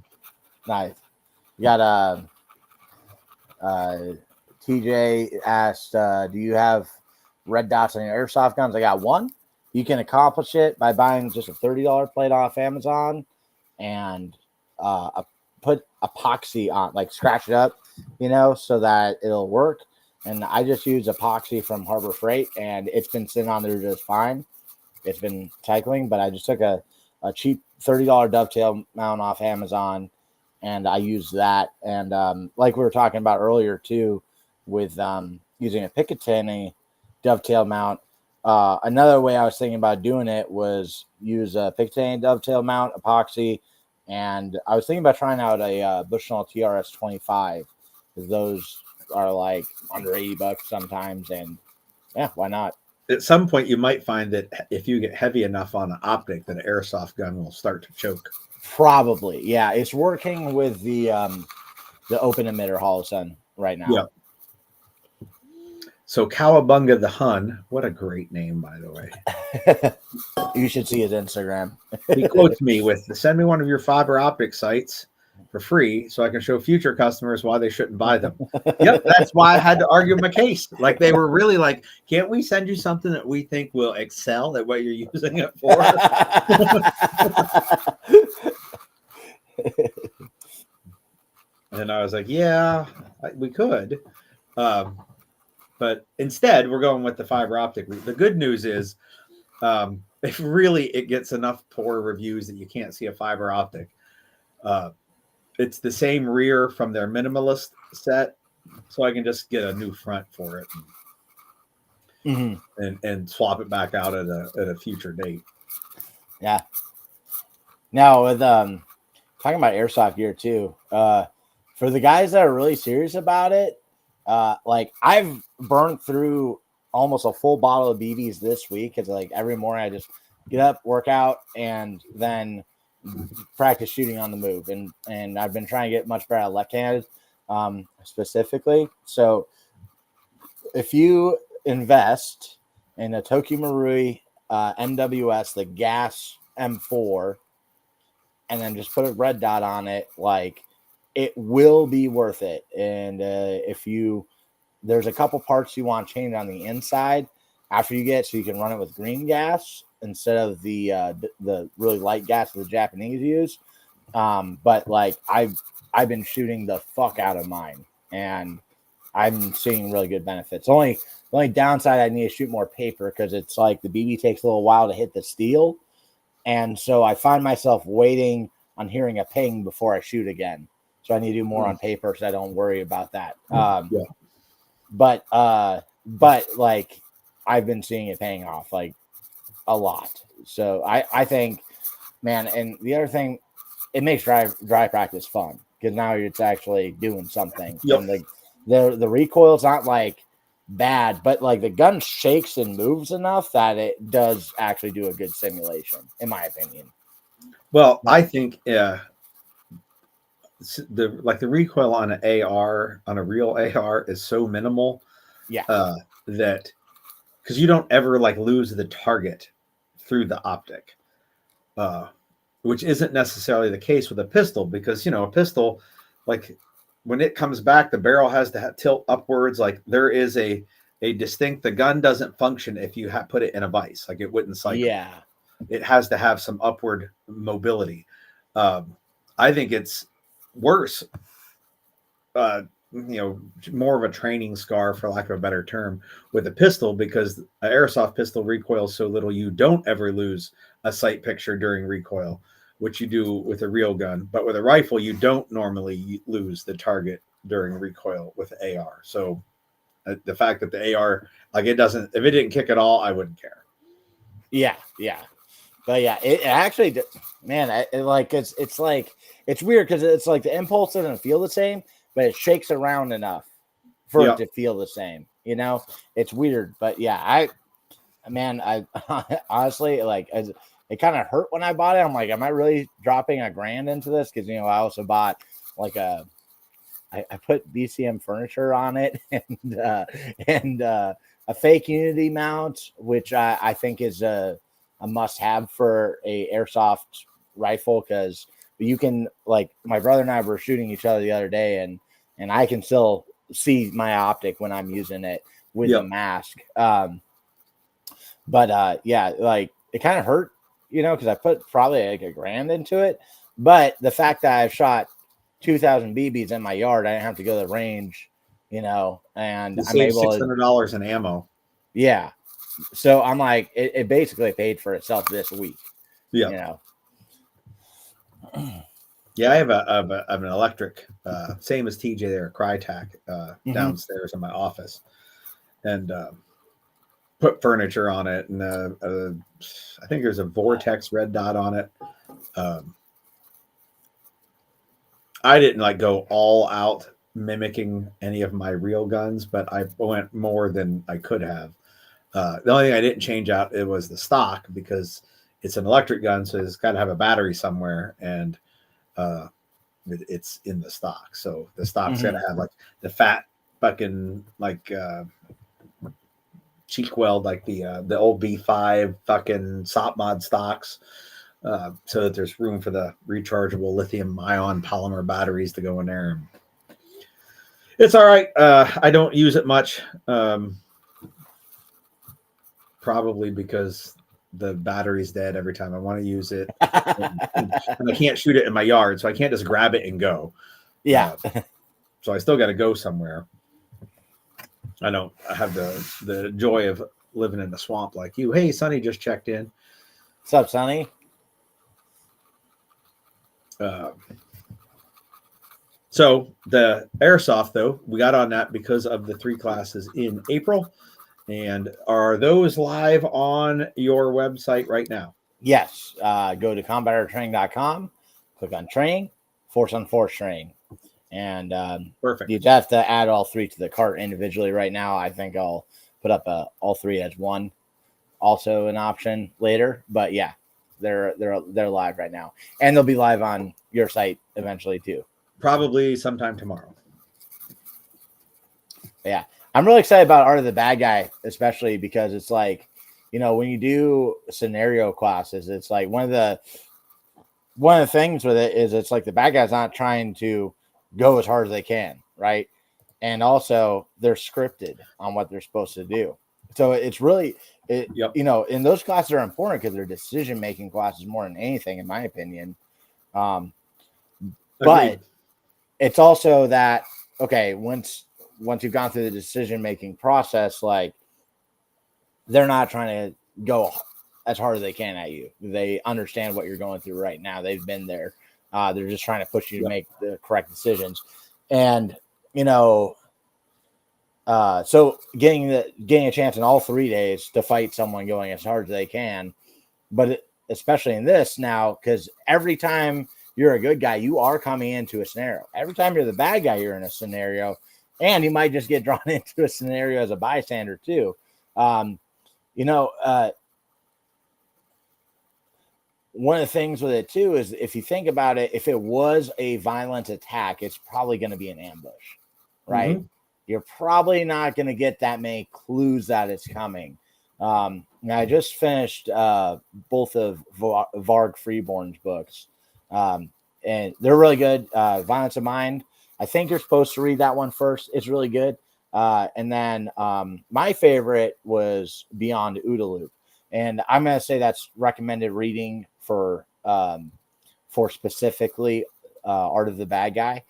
Nice. You got TJ asked, do you have red dots on your airsoft guns? I got one. You can accomplish it by buying just a $30 plate off Amazon and put epoxy on, like scratch it up, so that it'll work. And I just use epoxy from Harbor Freight, and it's been sitting on there just fine. It's been cycling, but I just took a cheap $30 dovetail mount off Amazon, and I use that. And like we were talking about earlier too, with using a Picatinny dovetail mount. Another way I was thinking about doing it was use a Picatinny dovetail mount, epoxy, and I was thinking about trying out a Bushnell TRS 25 because those are like under $80 sometimes, and yeah, why not? At some point, you might find that if you get heavy enough on an optic, that an airsoft gun will start to choke. Probably, yeah. It's working with the open emitter Holosun right now. Yeah. So Cowabunga the Hun, what a great name, by the way. You should see his Instagram. He quotes me with, send me one of your fiber optic sites for free so I can show future customers why they shouldn't buy them. Yep, that's why I had to argue my case. Like they were really like, can't we send you something that we think will excel at what you're using it for? And I was like, yeah, we could. But instead, we're going with the fiber optic. The good news is if really it gets enough poor reviews that you can't see a fiber optic, it's the same rear from their minimalist set, so I can just get a new front for it and swap it back out at a future date. Yeah. Now with talking about airsoft gear too, for the guys that are really serious about it, like I've burned through almost a full bottle of BBs this week. It's like every morning I just get up, work out, and then practice shooting on the move. And I've been trying to get much better at left-handed, specifically. So if you invest in a Toki Marui MWS, the gas M4, and then just put a red dot on it, like it will be worth it. And there's a couple parts you want to change on the inside after you get, so you can run it with green gas instead of the really light gas that the Japanese use. But like I've been shooting the fuck out of mine, and I'm seeing really good benefits. The only downside, I need to shoot more paper because it's like the BB takes a little while to hit the steel, and so I find myself waiting on hearing a ping before I shoot again. So I need to do more on paper so I don't worry about that. but like I've been seeing it paying off like a lot. So I think, man, and the other thing, it makes dry practice fun because now it's actually doing something. Yep. And the recoil's not like bad, but like the gun shakes and moves enough that it does actually do a good simulation, in my opinion. Well, I think the recoil on an AR, on a real AR, is so minimal. Yeah. That because you don't ever like lose the target through the optic, which isn't necessarily the case with a pistol, because a pistol, like when it comes back, the barrel has to tilt upwards. Like there is a distinct, the gun doesn't function if you put it in a vise, like it wouldn't cycle. Yeah. It has to have some upward mobility. I think it's worse, more of a training scar, for lack of a better term, with a pistol, because an airsoft pistol recoils so little you don't ever lose a sight picture during recoil, which you do with a real gun. But with a rifle, you don't normally lose the target during recoil with AR. So the fact that the AR, like, it doesn't, if it didn't kick at all, I wouldn't care. Yeah. But yeah, it actually, man, it's like, it's weird because it's like the impulse doesn't feel the same, but it shakes around enough for it to feel the same. It's weird, but yeah, I honestly, like, it kind of hurt when I bought it. I'm like, am I really dropping $1,000 into this? Because I also bought like I put BCM furniture on it and a fake Unity mount, which I think is a must-have for a airsoft rifle, because you can, like, my brother and I were shooting each other the other day, and I can still see my optic when I'm using it with a mask. But yeah, like, it kind of hurt, because I put probably like $1,000 into it. But the fact that I've shot 2,000 BBs in my yard, I didn't have to go to the range, and I'm able to $600 in ammo. Yeah. So I'm like, it basically paid for itself this week. Yeah. Yeah, I have an electric, same as TJ there, Crytac, downstairs in my office, and put furniture on it, and I think there's a Vortex red dot on it. I didn't like go all out mimicking any of my real guns, but I went more than I could have. The only thing I didn't change out, it was the stock, because it's an electric gun, so it's got to have a battery somewhere, and it's in the stock. So the stock's got to have like the fat fucking like cheek weld, like the old B5 fucking SOP mod stocks, so that there's room for the rechargeable lithium ion polymer batteries to go in there. It's all right. I don't use it much. Probably because the battery's dead every time I want to use it, and I can't shoot it in my yard, so I can't just grab it and go. Yeah. So I still got to go somewhere. I have the joy of living in the swamp like you. Hey, Sonny just checked in. What's up, Sonny? So the airsoft, though, we got on that because of the 3 classes in April. And are those live on your website right now? Yes. Go to combatortraining.com, click on train, force on force train. And perfect. You have to add all 3 to the cart individually right now. I think I'll put up all 3 as one, also an option later. But yeah, they're live right now, and they'll be live on your site eventually too. Probably sometime tomorrow. Yeah. I'm really excited about Art of the Bad Guy, especially because it's like, when you do scenario classes, it's like one of the things with it is it's like the bad guy's not trying to go as hard as they can, right? And also they're scripted on what they're supposed to do. So it's really, and those classes are important because they're decision-making classes more than anything, in my opinion. But it's also that, okay, once you've gone through the decision-making process, like, they're not trying to go as hard as they can at you. They understand what you're going through right now. They've been there. They're just trying to push you to make the correct decisions. And, So getting a chance in all 3 days to fight someone going as hard as they can, but especially in this now, because every time you're a good guy, you are coming into a scenario. Every time you're the bad guy, you're in a scenario, and you might just get drawn into a scenario as a bystander too. You know, one of the things with it too is if you think about it, if it was a violent attack, it's probably going to be an ambush, right? Mhm. You're probably not going to get that many clues that it's coming. I just finished both of Varg Freeborn's books, and they're really good. Violence of Mind. I think you're supposed to read that one first. It's really good. And then my favorite was Beyond OODA Loop. And I'm going to say that's recommended reading for specifically Art of the Bad Guy.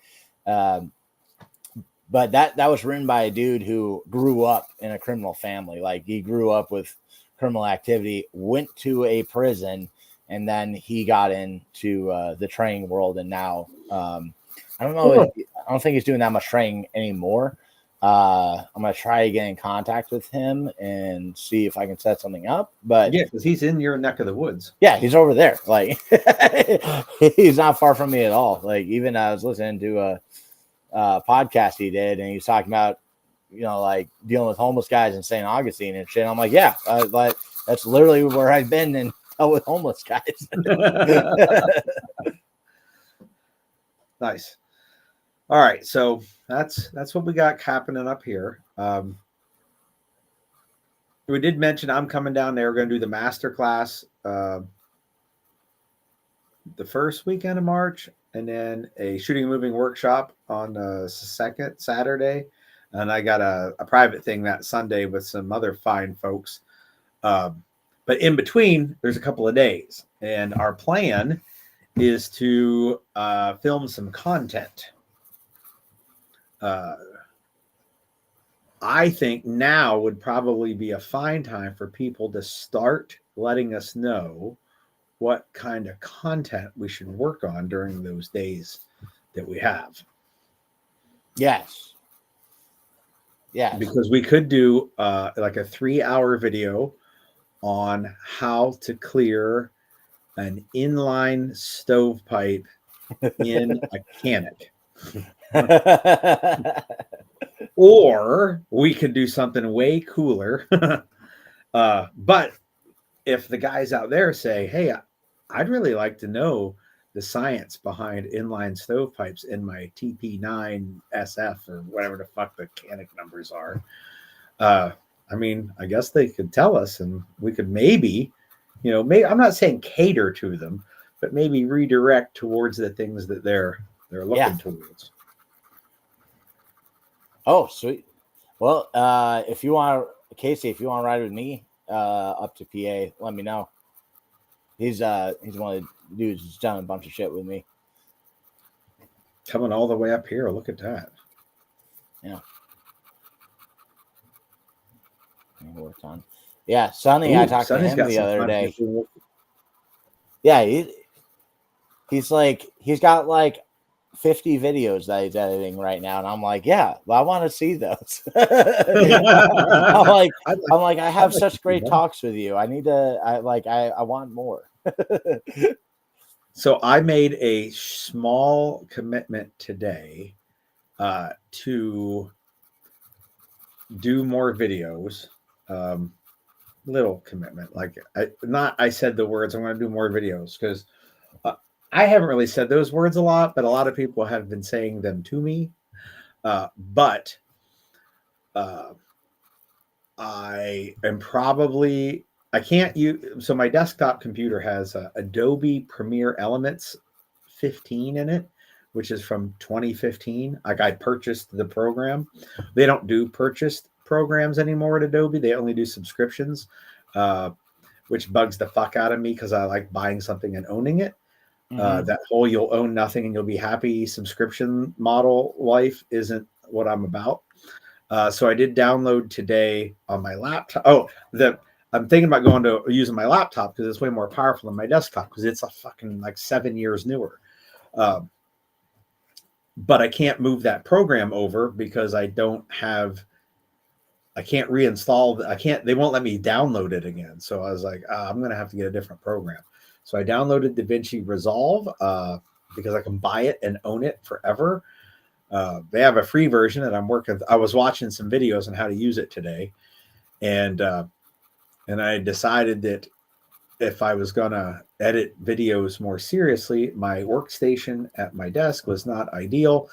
But that was written by a dude who grew up in a criminal family. Like he grew up with criminal activity, went to a prison, and then he got into the training world. And now I don't know. Cool. I don't think he's doing that much training anymore. I'm gonna try to get in contact with him and see if I can set something up. But Yeah, because he's in your neck of the woods. yeah, he's over there. Like he's not far from me at all. Like even I was listening to a podcast he did, and he was talking about, you know, like dealing with homeless guys in St. Augustine and shit. I'm like, yeah, like that's literally where I've been and dealt with homeless guys. Nice. All right, so that's what we got happening up here. We did mention I'm coming down there. We're going to do the master class the first weekend of March, and then a shooting and moving workshop on the second Saturday. And I got a private thing that Sunday with some other fine folks. But in between, there's a couple of days, and our plan is to film some content. I think now would probably be a fine time for people to start letting us know what kind of content we should work on during those days that we have. Yes. Because we could do like a 3-hour video on how to clear an inline stovepipe in a Canic. Or we could do something way cooler. But if the guys out there say, hey, I'd really like to know the science behind inline stovepipes in my TP9 SF or whatever the fuck the Canic numbers are, I mean, I guess they could tell us, and we could maybe, you know, maybe I'm not saying cater to them, but maybe redirect towards the things that they're looking towards. Oh, sweet. Well, if you want, Casey, if you want to ride with me up to PA, let me know. He's one of the dudes who's done a bunch of shit with me. Coming all the way up here. Look at that. Yeah. Worked on. Yeah, Sonny. I talked Sonny's to him the other day. People. Yeah, he's like he's got like 50 videos that he's editing right now, and I'm like, yeah, well, I want to see those. I'm like, I have such great talks with you. I need to. I want more. So I made a small commitment today to do more videos. Little commitment, like I said the words, I'm going to do more videos, because I haven't really said those words a lot, but a lot of people have been saying them to me. But I am probably, I can't use, so my desktop computer has Adobe Premiere Elements 15 in it, which is from 2015. Like I purchased the program. They don't do purchased programs anymore at Adobe. They only do subscriptions, which bugs the fuck out of me because I like buying something and owning it. That whole you'll own nothing and you'll be happy subscription model life isn't what I'm about. So I did download today on my laptop. I'm thinking about going to using my laptop because it's way more powerful than my desktop because it's a fucking like 7 years newer. But I can't move that program over because I don't have I can't reinstall. I can't. They won't let me download it again. So I was like, I'm gonna have to get a different program. So I downloaded DaVinci Resolve because I can buy it and own it forever. They have a free version, and I was watching some videos on how to use it today, and I decided that if I was gonna edit videos more seriously, my workstation at my desk was not ideal.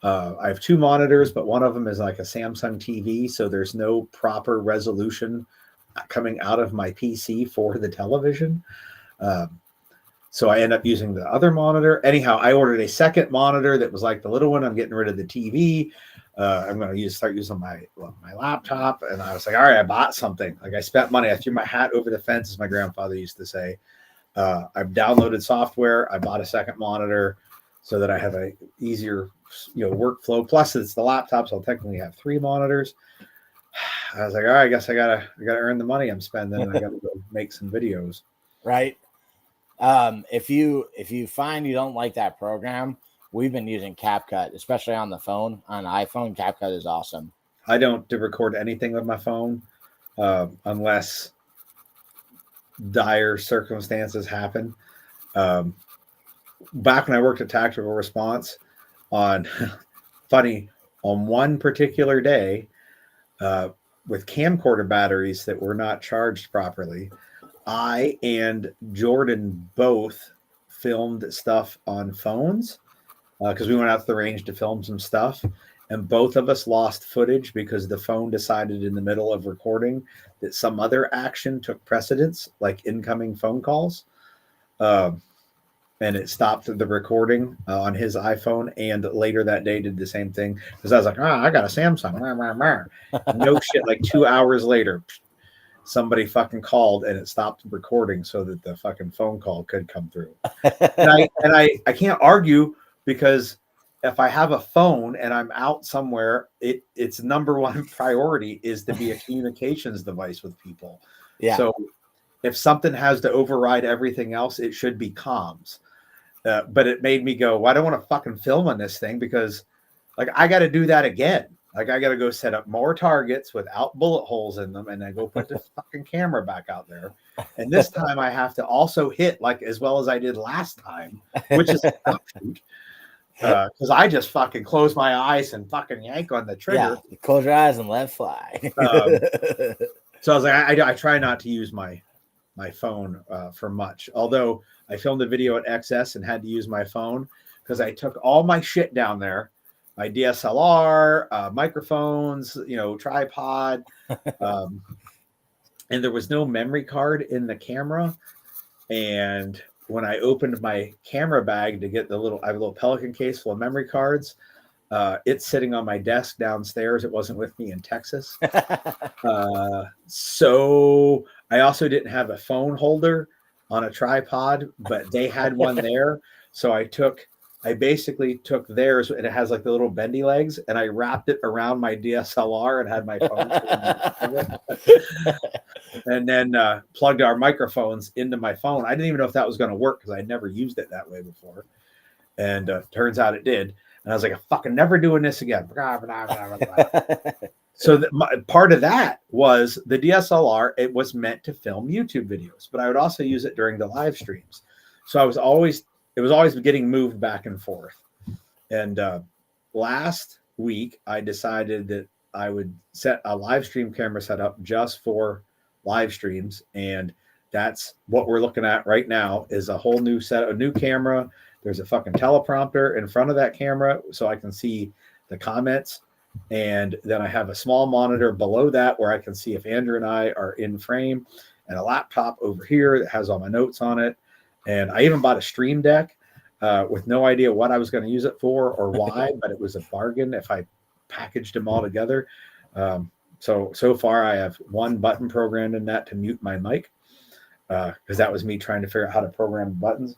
I have 2 monitors, but one of them is like a Samsung TV, so there's no proper resolution coming out of my PC for the television. So I end up using the other monitor. Anyhow, I ordered a second monitor that was like the little one. I'm getting rid of the TV. I'm going to start using my laptop. And I was like, all right, I bought something. Like I spent money. I threw my hat over the fence, as my grandfather used to say. I've downloaded software. I bought a second monitor so that I have a easier, workflow. Plus, it's the laptop, so I'll technically have 3 monitors. I was like, all right, I guess I gotta earn the money I'm spending, and I gotta go make some videos. Right. If you find you don't like that program, we've been using CapCut, especially on the phone. On iPhone, CapCut is awesome. I don't record anything with my phone unless dire circumstances happen. Back when I worked at Tactical Response, on one particular day, with camcorder batteries that were not charged properly, I and Jordan both filmed stuff on phones because we went out to the range to film some stuff, and both of us lost footage because the phone decided in the middle of recording that some other action took precedence, like incoming phone calls. And it stopped the recording on his iPhone, and later that day did the same thing because I was like, I got a Samsung. No shit, like 2 hours later, somebody fucking called and it stopped recording so that the fucking phone call could come through. And I can't argue, because if I have a phone and I'm out somewhere, its number one priority is to be a communications device with people. Yeah. So if something has to override everything else, it should be comms. But it made me go, well, I don't want to fucking film on this thing, because like I got to do that again. Like I got to go set up more targets without bullet holes in them, and then go put the fucking camera back out there. And this time I have to also hit like as well as I did last time, which is because I just fucking close my eyes and fucking yank on the trigger. Yeah, close your eyes and let fly. So I was like, I try not to use my phone for much. Although I filmed a video at XS and had to use my phone because I took all my shit down there, my DSLR, microphones, tripod, and there was no memory card in the camera. And when I opened my camera bag to get I have a little Pelican case full of memory cards. It's sitting on my desk downstairs. It wasn't with me in Texas. So I also didn't have a phone holder on a tripod, but they had one there. So I basically took theirs, and it has like the little bendy legs, and I wrapped it around my DSLR and had my phone. And then plugged our microphones into my phone. I didn't even know if that was going to work because I'd never used it that way before. And turns out it did. And I was like, I'm fucking never doing this again. So part of that was the DSLR. It was meant to film YouTube videos, but I would also use it during the live streams. So it was always getting moved back and forth. And last week, I decided that I would set a live stream camera set up just for live streams. And that's what we're looking at right now, is a whole new set, a new camera. There's a fucking teleprompter in front of that camera so I can see the comments. And then I have a small monitor below that where I can see if Andrew and I are in frame, and a laptop over here that has all my notes on it. And I even bought a stream deck with no idea what I was going to use it for or why, but it was a bargain if I packaged them all together. So far I have one button programmed in that to mute my mic, because that was me trying to figure out how to program buttons.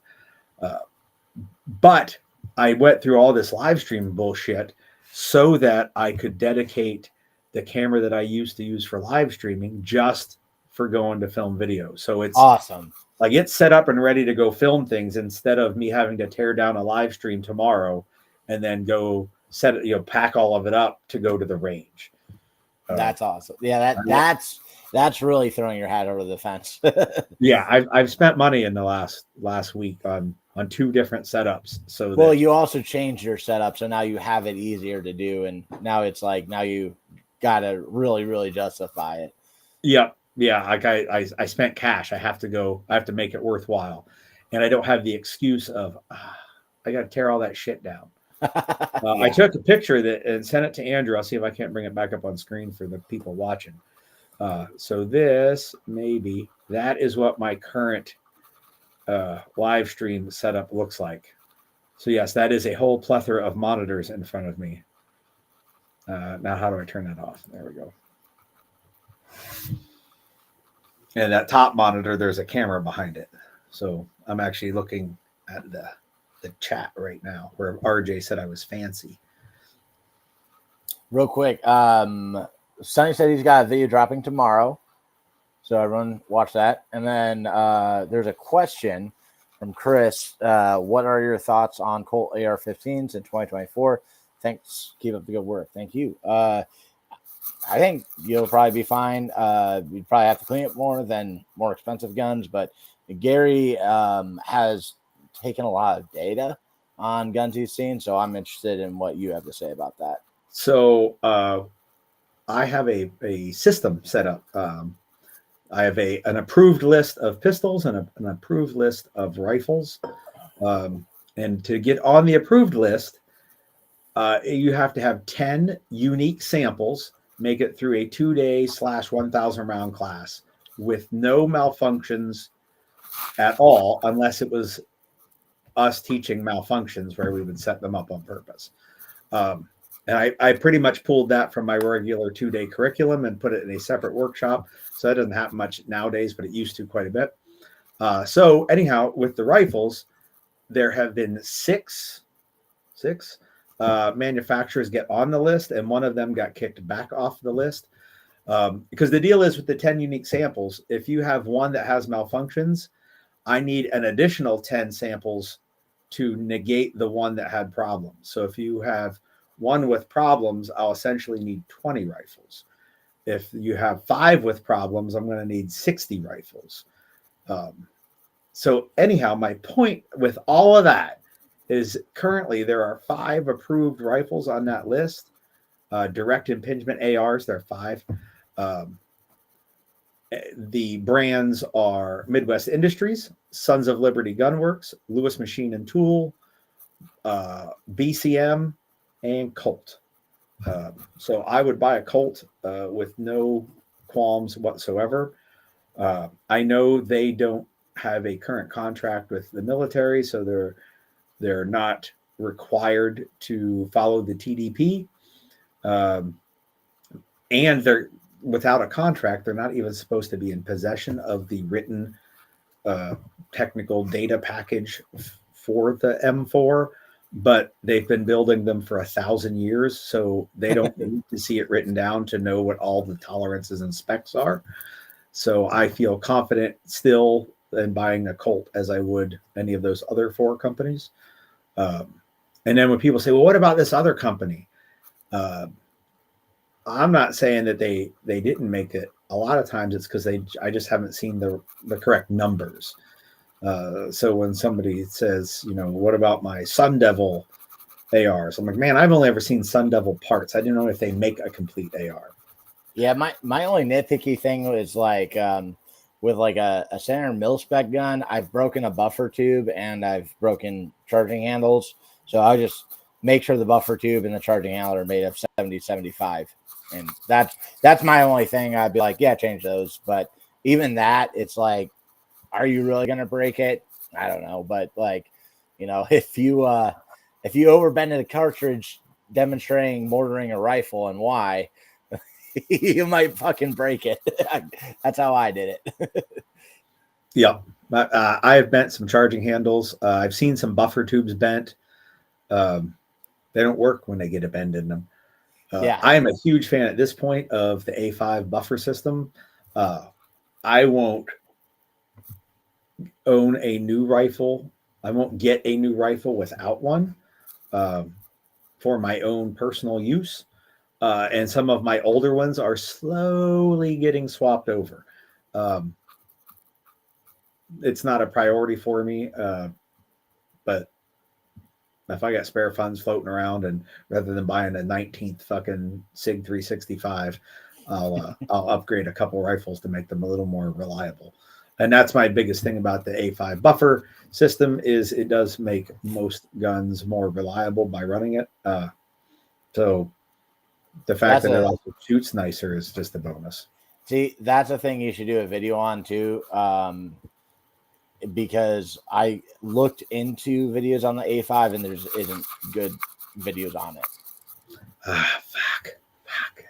But I went through all this live stream bullshit so that I could dedicate the camera that I used to use for live streaming just for going to film videos. So it's awesome. Like it's set up and ready to go film things instead of me having to tear down a live stream tomorrow and then go pack all of it up to go to the range. That's awesome. Yeah, that's really throwing your hat over the fence. Yeah, I've spent money in the last week on 2 different setups. So well, that, you also changed your setup, so now you have it easier to do, and now it's like now you got to really, really justify it. yeah, like I spent cash. I have to make it worthwhile, and I don't have the excuse of I got to tear all that shit down. I Yeah. took a picture of it and sent it to Andrew. I'll see if I can't bring it back up on screen for the people watching. So this maybe that is what my current live stream setup looks like. So yes, that is a whole plethora of monitors in front of me. Now, how do I turn that off? There we go. And that top monitor, there's a camera behind it. So I'm actually looking at the chat right now where RJ said I was fancy. Real quick, Sonny said he's got a video dropping tomorrow, so everyone watch that. And then there's a question from Chris. What are your thoughts on Colt AR-15s in 2024? Thanks. Keep up the good work. Thank you. I think you'll probably be fine. You'd probably have to clean it more than more expensive guns, but Gary has taken a lot of data on guns he's seen, so I'm interested in what you have to say about that. So I have a system set up. I have an approved list of pistols and an approved list of rifles. And to get on the approved list, you have to have 10 unique samples, make it through a 2-day / 1,000 round class with no malfunctions at all, unless it was us teaching malfunctions where we would set them up on purpose. And I pretty much pulled that from my regular 2-day curriculum and put it in a separate workshop. So that doesn't happen much nowadays, but it used to quite a bit. So anyhow, with the rifles, there have been six manufacturers get on the list, and one of them got kicked back off the list. Because the deal is with the 10 unique samples, if you have one that has malfunctions, I need an additional 10 samples to negate the one that had problems. So if you have one with problems, I'll essentially need 20 rifles. If you have 5 with problems, I'm going to need 60 rifles. So anyhow, my point with all of that is currently there are 5 approved rifles on that list. Direct impingement ARs, there are 5. The brands are Midwest Industries, Sons of Liberty Gunworks, Lewis Machine and Tool, BCM, and Colt. So I would buy a Colt with no qualms whatsoever. I know they don't have a current contract with the military, so they're not required to follow the TDP. And they're without a contract, they're not even supposed to be in possession of the written technical data package for the M4, but they've been building them for 1,000 years, so they don't need to see it written down to know what all the tolerances and specs are. So I feel confident still in buying a Colt as I would any of those other 4 companies. And then when people say, well, what about this other company? I'm not saying that they didn't make it. A lot of times it's because I just haven't seen the correct numbers. So when somebody says, what about my Sun Devil ARs? I'm like, man, I've only ever seen Sun Devil parts. I didn't know if they make a complete AR. Yeah, my only nitpicky thing was like with like a standard mil-spec gun, I've broken a buffer tube and I've broken charging handles. So I just make sure the buffer tube and the charging handle are made of 70-75. And that's my only thing. I'd be like, yeah, change those. But even that, it's like, are you really gonna break it? I don't know. But like, if you overbend the cartridge demonstrating mortaring a rifle and why, you might fucking break it. That's how I did it. Yeah. I have bent some charging handles. I've seen some buffer tubes bent. They don't work when they get a bend in them. Yeah. I am a huge fan at this point of the A5 buffer system. I won't own a new rifle. I won't get a new rifle without one for my own personal use. and some of my older ones are slowly getting swapped over. It's not a priority for me, but if I got spare funds floating around, and rather than buying a 19th fucking Sig 365, I'll upgrade a couple rifles to make them a little more reliable. And that's my biggest thing about the A5 buffer system is it does make most guns more reliable by running it. So the fact that it also shoots nicer is just a bonus. See, that's a thing you should do a video on too. Because I looked into videos on the A5 and there isn't good videos on it. Fuck.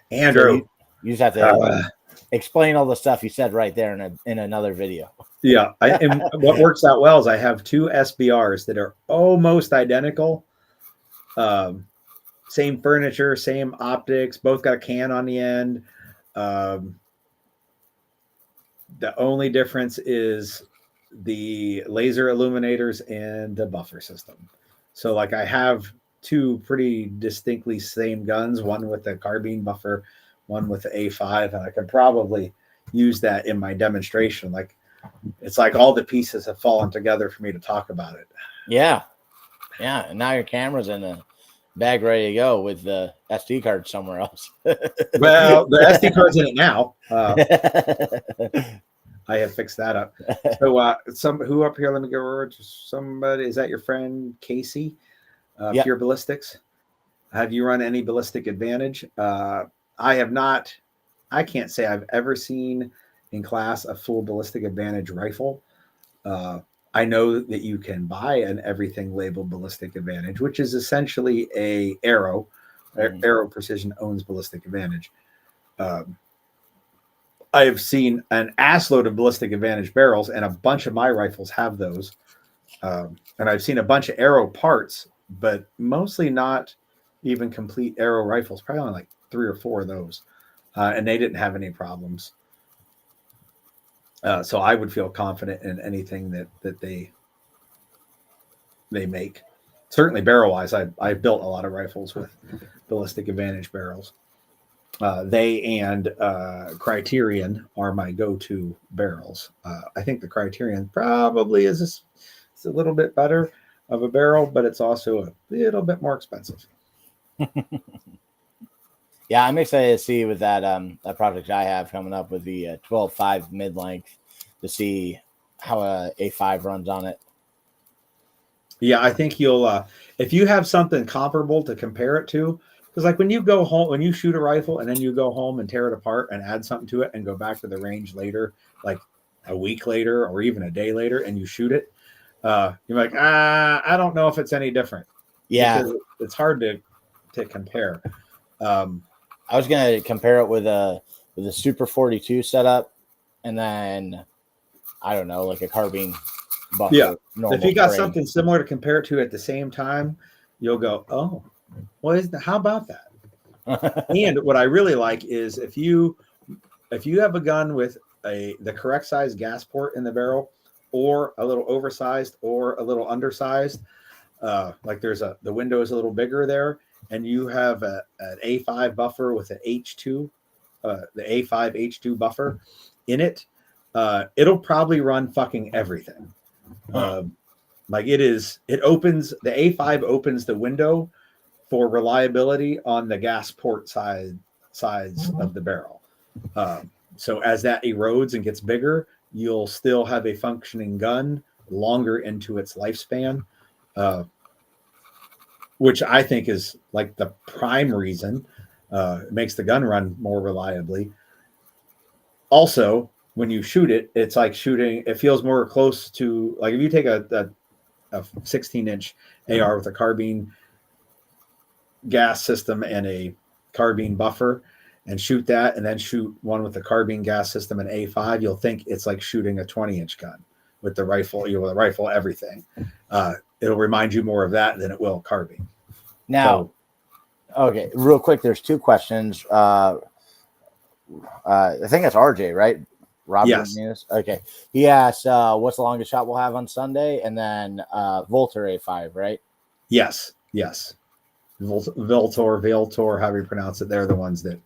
Andrew. So you just have to explain all the stuff you said right there in another video. Yeah. And what works out well is I have two SBRs that are almost identical. Same furniture, same optics, both got a can on the end. The only difference is the laser illuminators and the buffer system. So like I have two pretty distinctly same guns, one with the carbine buffer, one with the A5, and I could probably use that in my demonstration. Like it's like all the pieces have fallen together for me to talk about it. Yeah. And now your camera's in the bag ready to go with the SD card somewhere else. Well, the SD card's in it now. I have fixed that up. So, who up here? Let me go over to somebody. Is that your friend Casey? Yep. Pure Ballistics. Have you run any Ballistic Advantage? I have not. I can't say I've ever seen in class a full Ballistic Advantage rifle. I know that you can buy an everything labeled Ballistic Advantage, which is essentially a Arrow. Arrow Precision owns Ballistic Advantage. I have seen an assload of Ballistic Advantage barrels, and a bunch of my rifles have those. And I've seen a bunch of Arrow parts, but mostly not even complete Arrow rifles. Probably only like 3 or 4 of those, and they didn't have any problems. So I would feel confident in anything that they make. Certainly barrel wise, I've built a lot of rifles with Ballistic Advantage barrels. They and Criterion are my go-to barrels. I think the Criterion probably is a little bit better of a barrel, but it's also a little bit more expensive. Yeah, I'm excited to see with that project I have coming up with the 12.5 mid-length to see how a A5 runs on it. Yeah, I think you'll if you have something comparable to compare it to, because like when you go home, when you shoot a rifle and then you go home and tear it apart and add something to it and go back to the range later, like a week later or even a day later, and you shoot it, you're like, I don't know if it's any different. Yeah, because it's hard to compare. I was gonna compare it with a Super 42 setup, and then I don't know, like a carbine buffer. Yeah, if you got frame. something similar to compare it to at the same time, you'll go, oh, what is that? How about that? And what I really like is if you have a gun with the correct size gas port in the barrel, or a little oversized or a little undersized, like the window is a little bigger there, and you have an A5 buffer with an H2, the A5 H2 buffer in it, it'll probably run fucking everything. Like it opens, the A5 opens the window for reliability on the gas port sides of the barrel. So as that erodes and gets bigger, you'll still have a functioning gun longer into its lifespan, which I think is like the prime reason it makes the gun run more reliably. Also, when you shoot it, it's like shooting, it feels more close to, like if you take a 16-inch AR with a carbine gas system and a carbine buffer and shoot that, and then shoot one with the carbine gas system and A5, you'll think it's like shooting a 20-inch gun with the rifle, with a rifle, everything. It'll remind you more of that than it will carbine. Now, okay, real quick, there's 2 questions. I think that's RJ, right? Robert. Yes. News. Okay. He asked, what's the longest shot we'll have on Sunday? And then Volter A5, right? Yes. Veltor, however you pronounce it. They're the ones that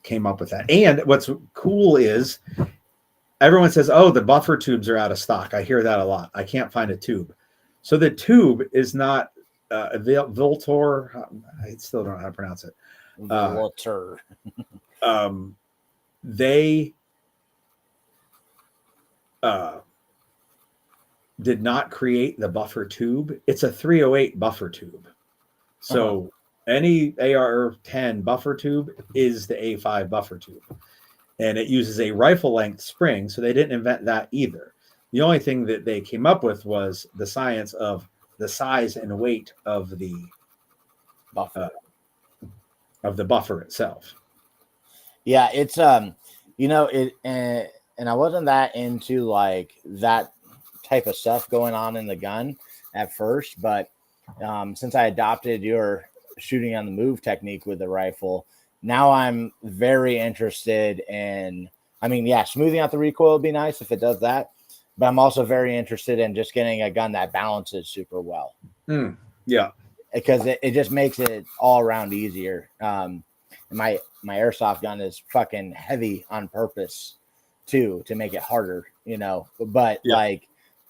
came up with that. And what's cool is everyone says, oh, the buffer tubes are out of stock. I hear that a lot. I can't find a tube. So the tube is not Veltor. I still don't know how to pronounce it. Veltor. They did not create the buffer tube. It's a 308 buffer tube. So any AR-10 buffer tube is the A5 buffer tube. And it uses a rifle length spring. So they didn't invent that either. The only thing that they came up with was the science of the size and weight of the buffer itself. Yeah, it's it and I wasn't that into like that type of stuff going on in the gun at first, but since I adopted your shooting on the move technique with the rifle, now I'm very interested in, smoothing out the recoil would be nice if it does that, but I'm also very interested in just getting a gun that balances super well. Yeah. Because it just makes it all around easier. My airsoft gun is fucking heavy on purpose too, to make it harder, but like,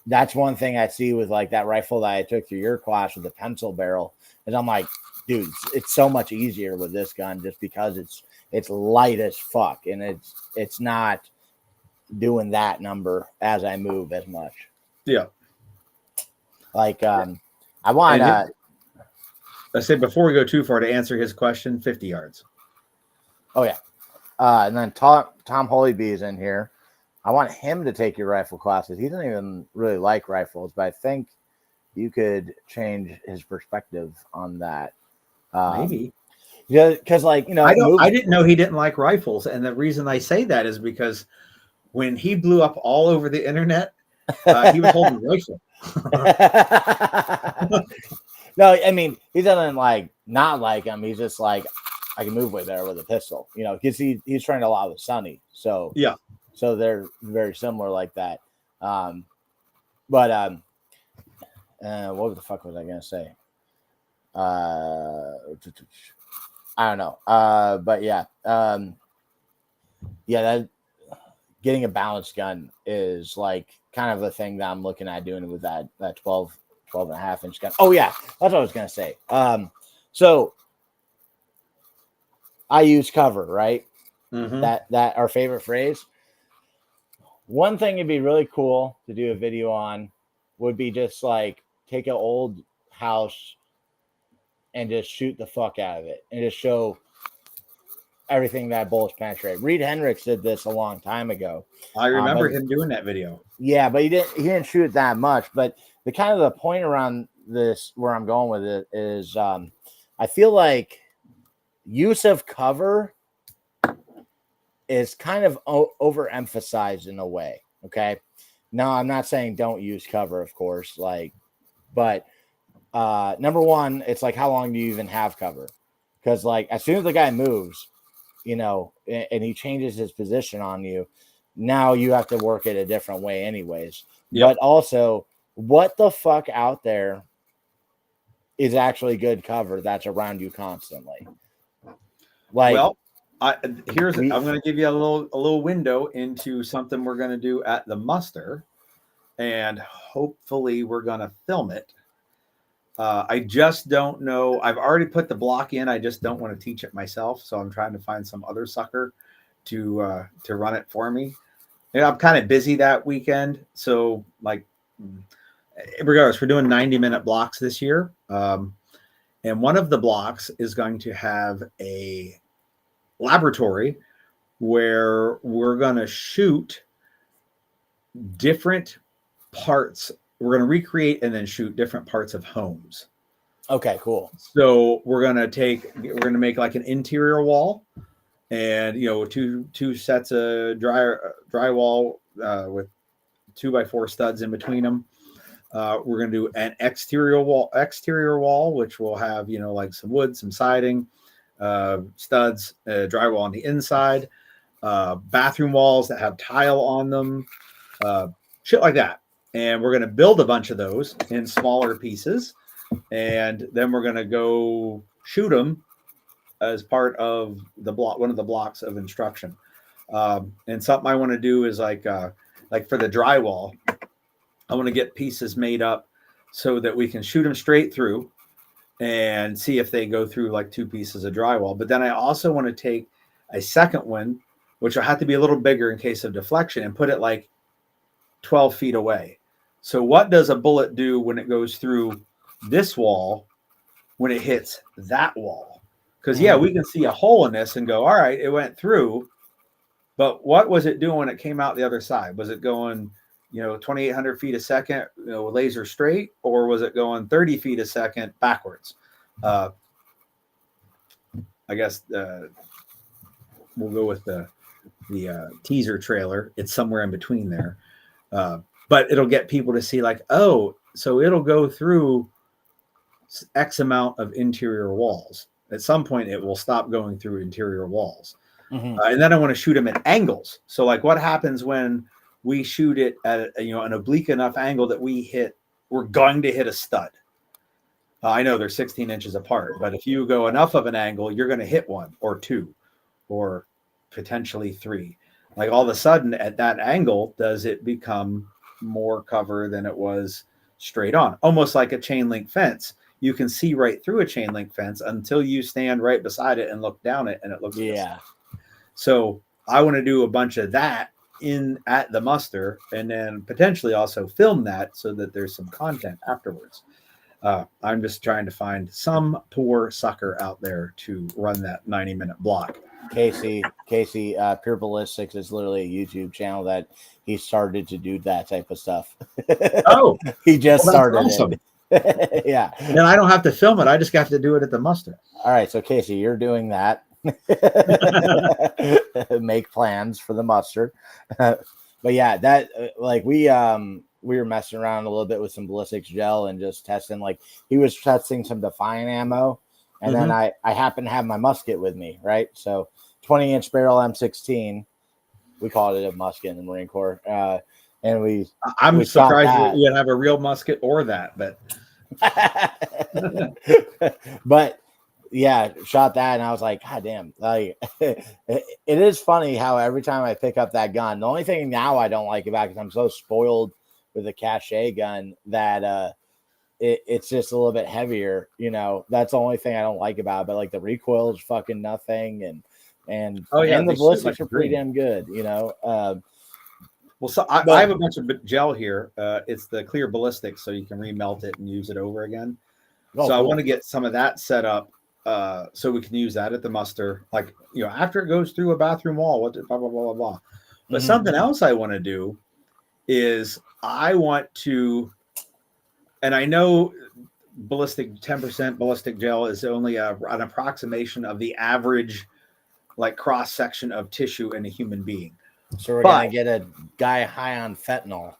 that's one thing I see with like that rifle that I took through your class with the pencil barrel, is I'm like, dude, it's so much easier with this gun just because it's light as fuck, and it's not doing that number as I move as much. Yeah. Like I want I say before we go too far, to answer his question, 50 yards. Oh yeah. And then Tom Holybee is in here. I want him to take your rifle classes. He doesn't even really like rifles, but I think you could change his perspective on that. Maybe. Yeah, because I didn't know he didn't like rifles, and the reason I say that is because when he blew up all over the internet, he was holding a rifle. No, he doesn't not like him. He's just like, I can move way better with a pistol, because he's trained a lot with Sonny. So yeah. So they're very similar like that. What the fuck was I going to say? I don't know. But yeah. That getting a balanced gun is like kind of a thing that I'm looking at doing with that 12 and a half inch gun. Oh yeah. That's what I was going to say. So I use cover, right? Mm-hmm. That our favorite phrase. One thing it'd be really cool to do a video on would be just like take an old house and just shoot the fuck out of it and just show everything that bullets penetrate. Reed Hendricks did this a long time ago. I remember him doing that video. Yeah, but he didn't shoot it that much. But the kind of the point around this, where I'm going with it, is I feel like use of cover is kind of overemphasized in a way. Okay. Now, I'm not saying don't use cover, of course, but number one, it's like, how long do you even have cover? Because as soon as the guy moves, and he changes his position on you, now you have to work it a different way anyways. Yep. But also, what the fuck out there is actually good cover that's around you constantly? I'm going to give you a little window into something we're going to do at the muster, and hopefully we're going to film it. I just don't know. I've already put the block in. I just don't want to teach it myself. So I'm trying to find some other sucker to run it for me. And I'm kind of busy that weekend. So regardless, we're doing 90-minute blocks this year. And one of the blocks is going to have a laboratory where we're going to shoot different parts. We're going to recreate and then shoot different parts of homes. Okay, cool. So we're going to make like an interior wall, and two sets of drywall with 2x4 studs in between them. We're going to do an exterior wall, which will have like some wood, some siding, studs, drywall on the inside, bathroom walls that have tile on them, shit like that. And we're going to build a bunch of those in smaller pieces. and then we're going to go shoot them as part of the block, one of the blocks of instruction. And something I want to do is like for the drywall, I want to get pieces made up so that we can shoot them straight through and see if they go through like 2 pieces of drywall. But then I also want to take a second one, which will have to be a little bigger in case of deflection, and put it like 12 feet away. So what does a bullet do when it goes through this wall when it hits that wall? Because we can see a hole in this and go, all right, it went through, but what was it doing when it came out the other side? Was it going 2,800 feet a second, laser straight, or was it going 30 feet a second backwards? I guess we'll go with the teaser trailer. It's somewhere in between there. But it'll get people to see like, oh, so it'll go through X amount of interior walls. At some point, it will stop going through interior walls. And then I want to shoot them at angles. So like what happens when we shoot it at an oblique enough angle that we're going to hit a stud. I know they're 16 inches apart, but if you go enough of an angle, you're going to hit 1 or 2 or potentially 3. Like all of a sudden at that angle, does it become more cover than it was straight on? Almost like a chain link fence. You can see right through a chain link fence until you stand right beside it and look down it, and it looks So I want to do a bunch of that at the muster, and then potentially also film that so that there's some content afterwards. I'm just trying to find some poor sucker out there to run that 90-minute block. Casey, Pure Ballistics is literally a YouTube channel that he started to do that type of stuff. Oh, he just started awesome. it. Yeah. And I don't have to film it. I just have to do it at the muster. All right. So Casey, you're doing that. Make plans for the muster. But yeah, that like we were messing around a little bit with some ballistics gel and just testing, like he was testing some Defiant ammo. And then I happened to have my musket with me, right? So 20-inch barrel M16, we called it a musket in the Marine Corps. And I'm surprised you have a real musket or that, but but yeah, shot that, and I was like, God damn! Like, it is funny how every time I pick up that gun, the only thing now I don't like about it, because I'm so spoiled with a cachet gun, that it's just a little bit heavier. That's the only thing I don't like about it. But like the recoil is fucking nothing, and the ballistics are pretty damn good. Well, so I have a bunch of gel here. It's the clear ballistics, so you can remelt it and use it over again. So cool. I want to get some of that set up. So we can use that at the muster, like, after it goes through a bathroom wall, blah, blah, blah, blah, blah. But something else I want to do is I want to, and I know 10% ballistic gel is only an approximation of the average, like, cross section of tissue in a human being. So we're going to get a guy high on fentanyl.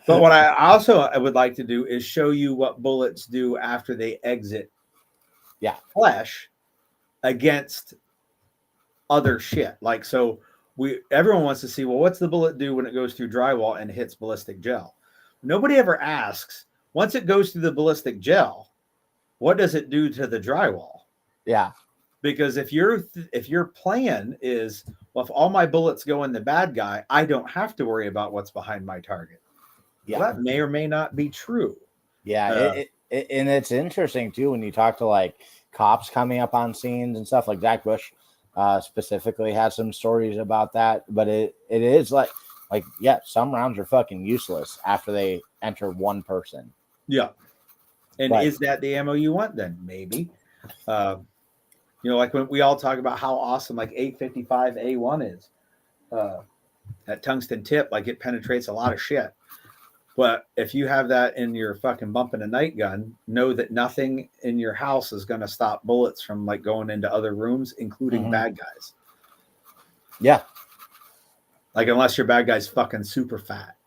But what I would like to do is show you what bullets do after they exit flesh against other shit. Like, so everyone wants to see, well, what's the bullet do when it goes through drywall and hits ballistic gel? Nobody ever asks, once it goes through the ballistic gel, what does it do to the drywall? Yeah. Because if your plan is, well, if all my bullets go in the bad guy, I don't have to worry about what's behind my target. Yeah, well, that may or may not be true. Yeah, and it's interesting too when you talk to like cops coming up on scenes and stuff. Like Zach Bush specifically has some stories about that. But it is like some rounds are fucking useless after they enter one person. Yeah, and is that the ammo you want? Then maybe. Like when we all talk about how awesome like 855 A1 is, that tungsten tip, like it penetrates a lot of shit. But if you have that in your fucking bump in a night gun, know that nothing in your house is going to stop bullets from like going into other rooms, including bad guys. Yeah. Like unless your bad guy's fucking super fat.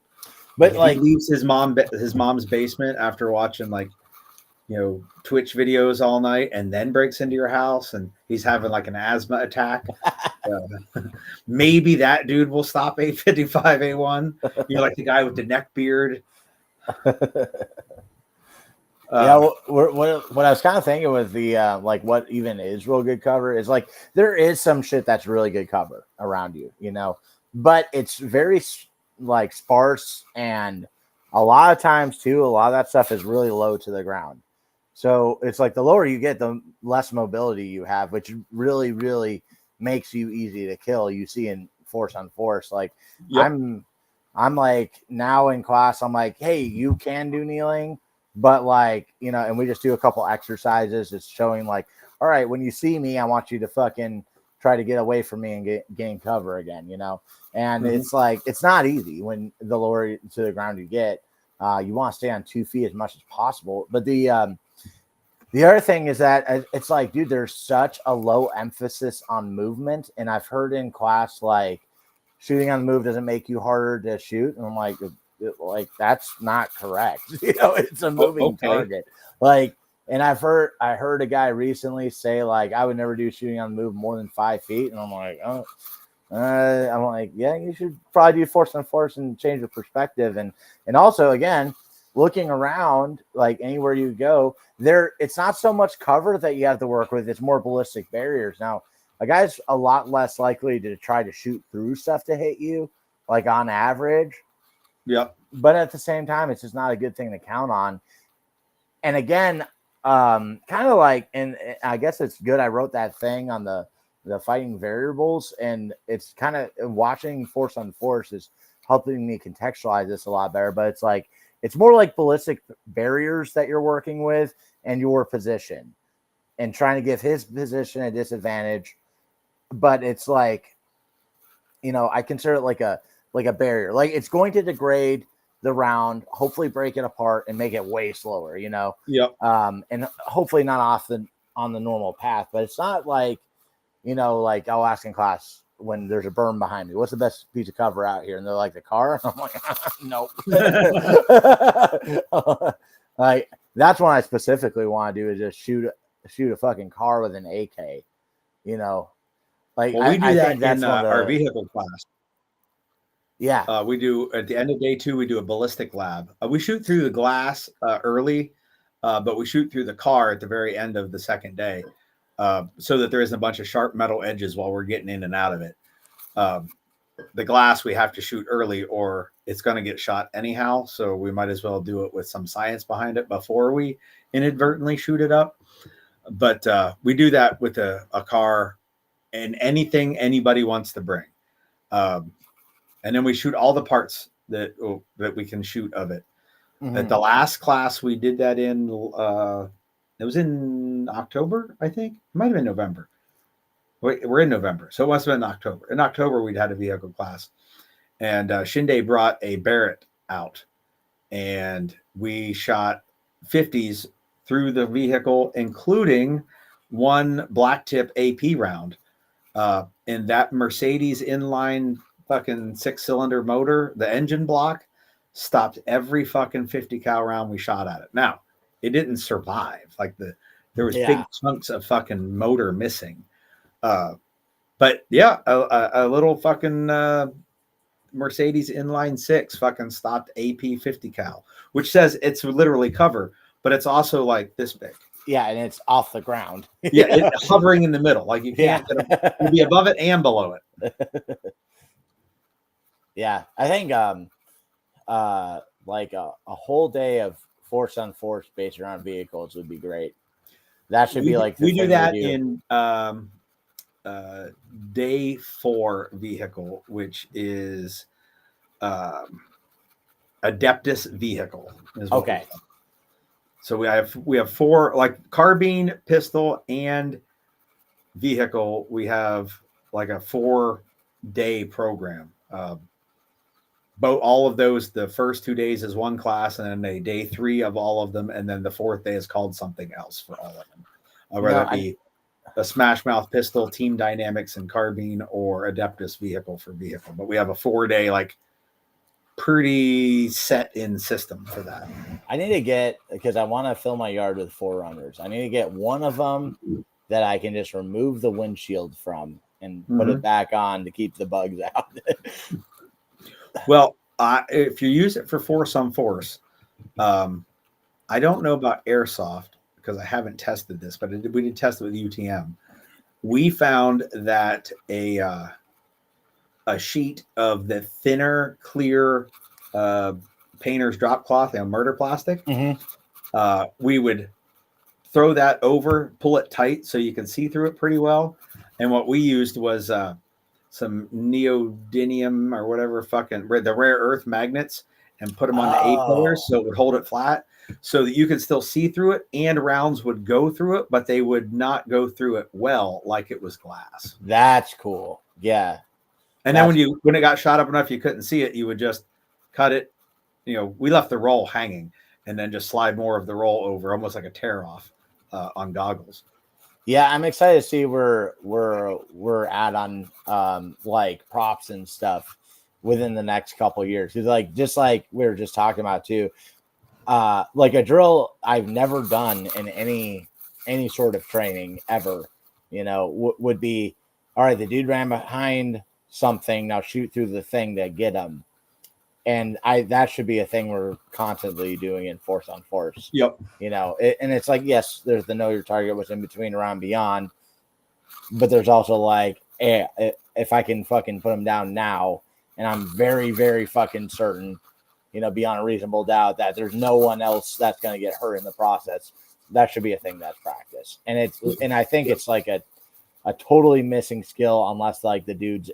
But if like he leaves his mom's basement after watching like, Twitch videos all night and then breaks into your house and he's having like an asthma attack. Maybe that dude will stop 855 A1. Like the guy with the neck beard. Yeah, what I was kind of thinking with the like what even is real good cover is like there is some shit that's really good cover around you, you know, but it's very like sparse, and a lot of times too, a lot of that stuff is really low to the ground. So it's like the lower you get, the less mobility you have, which really, really makes you easy to kill. You see in force on force, like Yep. I'm like now in class, I'm like, hey, you can do kneeling, but like, you know, and we just do a couple exercises. It's showing like, all right, when you see me, I want you to fucking try to get away from me and gain cover again, you know? And it's like, it's not easy when the lower to the ground you get. You want to stay on 2 feet as much as possible. But the other thing is that it's like, dude, there's such a low emphasis on movement. And I've heard in class, like, shooting on the move doesn't make you harder to shoot. And I'm like that's not correct. You know, it's a moving target. Like, and I heard a guy recently say, like, I would never do shooting on the move more than 5 feet. And I'm like, yeah, you should probably do force on force and change your perspective. And also, again, looking around, like anywhere you go there, it's not so much cover that you have to work with. It's more ballistic barriers. Now, a guy's a lot less likely to try to shoot through stuff to hit you, like on average. Yeah. But at the same time, it's just not a good thing to count on. And again, kind of like, and I guess it's good I wrote that thing on the fighting variables, and it's kind of watching force on force is helping me contextualize this a lot better. But it's like, it's more like ballistic barriers that you're working with and your position and trying to give his position a disadvantage. But it's like, you know, I consider it like a barrier. Like, it's going to degrade the round, hopefully break it apart and make it way slower, you know? Yep. And hopefully not on the normal path, but it's not like, you know, like I'll ask in class when there's a berm behind me, what's the best piece of cover out here? And they're like, the car. I'm like, nope. Like, that's what I specifically want to do, is just shoot a fucking car with an AK, you know? Like, well, we do that think that's in our vehicle class. Yeah. We do at the end of day 2, we do a ballistic lab. We shoot through the glass early, but we shoot through the car at the very end of the second day, so that there isn't a bunch of sharp metal edges while we're getting in and out of it. The glass we have to shoot early or it's going to get shot anyhow. So we might as well do it with some science behind it before we inadvertently shoot it up. But we do that with a car and anything anybody wants to bring. And then we shoot all the parts that we can shoot of it. Mm-hmm. At the last class we did that in, it was in October, I think. It might have been November. We're in November, so it must have been October. In October, we'd had a vehicle class, and Shinde brought a Barrett out, and we shot 50s through the vehicle, including one black tip AP round. And that Mercedes inline fucking 6-cylinder motor, the engine block, stopped every fucking 50 cal round we shot at it. Now, it didn't survive. Like, there was big chunks of fucking motor missing. But yeah, a little fucking Mercedes inline 6 fucking stopped AP 50 cal, which says it's literally cover, but it's also like this big. Yeah, and it's off the ground. Yeah, it's hovering in the middle. Like, you can't you'll be above it and below it. Yeah, I think like a whole day of force on force based around vehicles would be great. That should be like we do that in day 4 vehicle, which is Adeptus vehicle. Okay. So we have 4, like carbine, pistol, and vehicle. We have like a 4-day program. All of those, the first 2 days is one class, and then day 3 of all of them, and then the 4th day is called something else for all of them. Whether it be a smash mouth pistol, team dynamics, and carbine, or Adeptus vehicle for vehicle. But we have a 4-day, like, pretty set in system for that. I need to get, because I want to fill my yard with 4Runners. I need to get one of them that I can just remove the windshield from and put it back on to keep the bugs out. Well, if you use it for force on force, I don't know about airsoft because I haven't tested this, but we did test it with UTM. We found that a sheet of the thinner, clear painter's drop cloth and murder plastic. We would throw that over, pull it tight so you can see through it pretty well. And what we used was some neodymium or whatever fucking the rare earth magnets and put them on the A pillars so it would hold it flat so that you could still see through it and rounds would go through it, but they would not go through it well like it was glass. That's cool. Yeah. And then when it got shot up enough you couldn't see it, you would just cut it. You know, we left the roll hanging and then just slide more of the roll over, almost like a tear off on goggles. Yeah, I'm excited to see where we're at on like props and stuff within the next couple of years. Because like just like we were just talking about too, like a drill I've never done in any sort of training ever, you know, would be all right. The dude ran behind something. Now shoot through the thing to get him. And that should be a thing we're constantly doing in force on force. Yep. You know, and it's like, yes, there's the know your target, what's in between, around, beyond. But there's also like, if I can fucking put them down now, and I'm very, very fucking certain, you know, beyond a reasonable doubt that there's no one else that's going to get hurt in the process, that should be a thing that's practiced. And I think it's like a totally missing skill unless like the dude's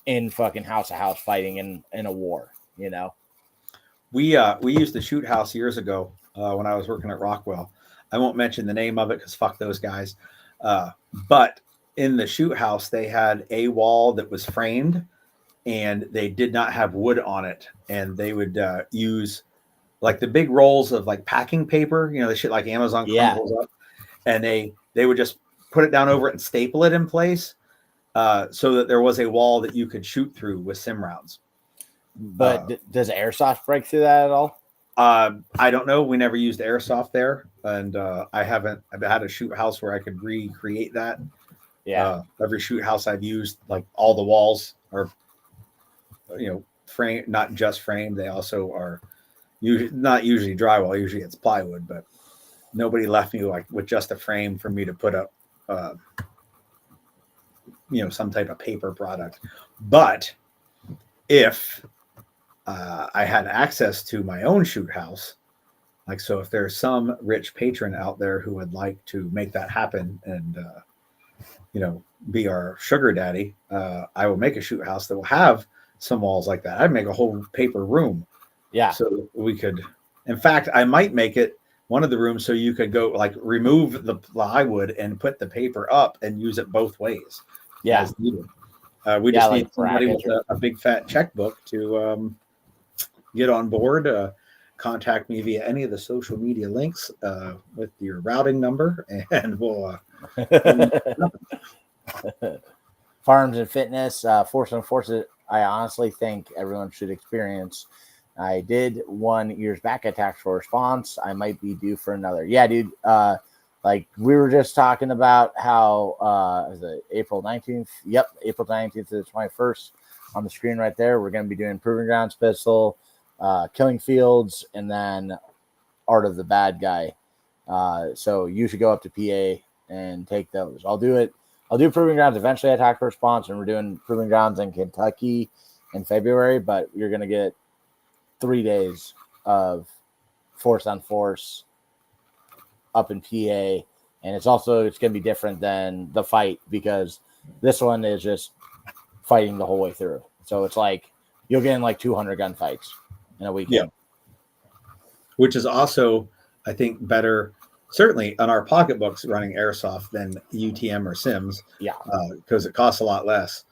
in fucking house to house fighting in a war, you know. We used the shoot house years ago when I was working at Rockwell. I won't mention the name of it because fuck those guys. But in the shoot house, they had a wall that was framed, and they did not have wood on it. And they would use like the big rolls of like packing paper, you know, the shit like Amazon crumbles up, and they would just put it down over it and staple it in place. So that there was a wall that you could shoot through with sim rounds. But does airsoft break through that at all? I don't know. We never used airsoft there, and I've had a shoot house where I could recreate that. Yeah. Every shoot house I've used, like all the walls are, you know, frame, not just frame. They also are not usually drywall. Usually it's plywood, but nobody left me like with just a frame for me to put up. You know, some type of paper product. But if I had access to my own shoot house, like, so if there's some rich patron out there who would like to make that happen and, you know, be our sugar daddy, I will make a shoot house that will have some walls like that. I'd make a whole paper room. Yeah. So we could, in fact, I might make it one of the rooms so you could go like remove the plywood and put the paper up and use it both ways. Yeah. As needed. We just need somebody with a big fat checkbook to get on board. Contact me via any of the social media links with your routing number, and we'll. Farms and fitness, force on force. I honestly think everyone should experience. I did one years back at Tactical Response. I might be due for another. Yeah, dude. Like we were just talking about how was it April 19th? Yep, April 19th to the 21st on the screen right there. We're going to be doing Proving Grounds Pistol, Killing Fields, and then Art of the Bad Guy. So you should go up to PA and take those. I'll do it. I'll do Proving Grounds eventually at Tactical Response, and we're doing Proving Grounds in Kentucky in February, but you're going to get 3 days of force on force up in PA, and it's going to be different than the fight because this one is just fighting the whole way through. So it's like you'll get in like 200 gunfights in a weekend. Yeah. Which is also, I think, better certainly on our pocketbooks running airsoft than UTM or Sims. Yeah, because it costs a lot less.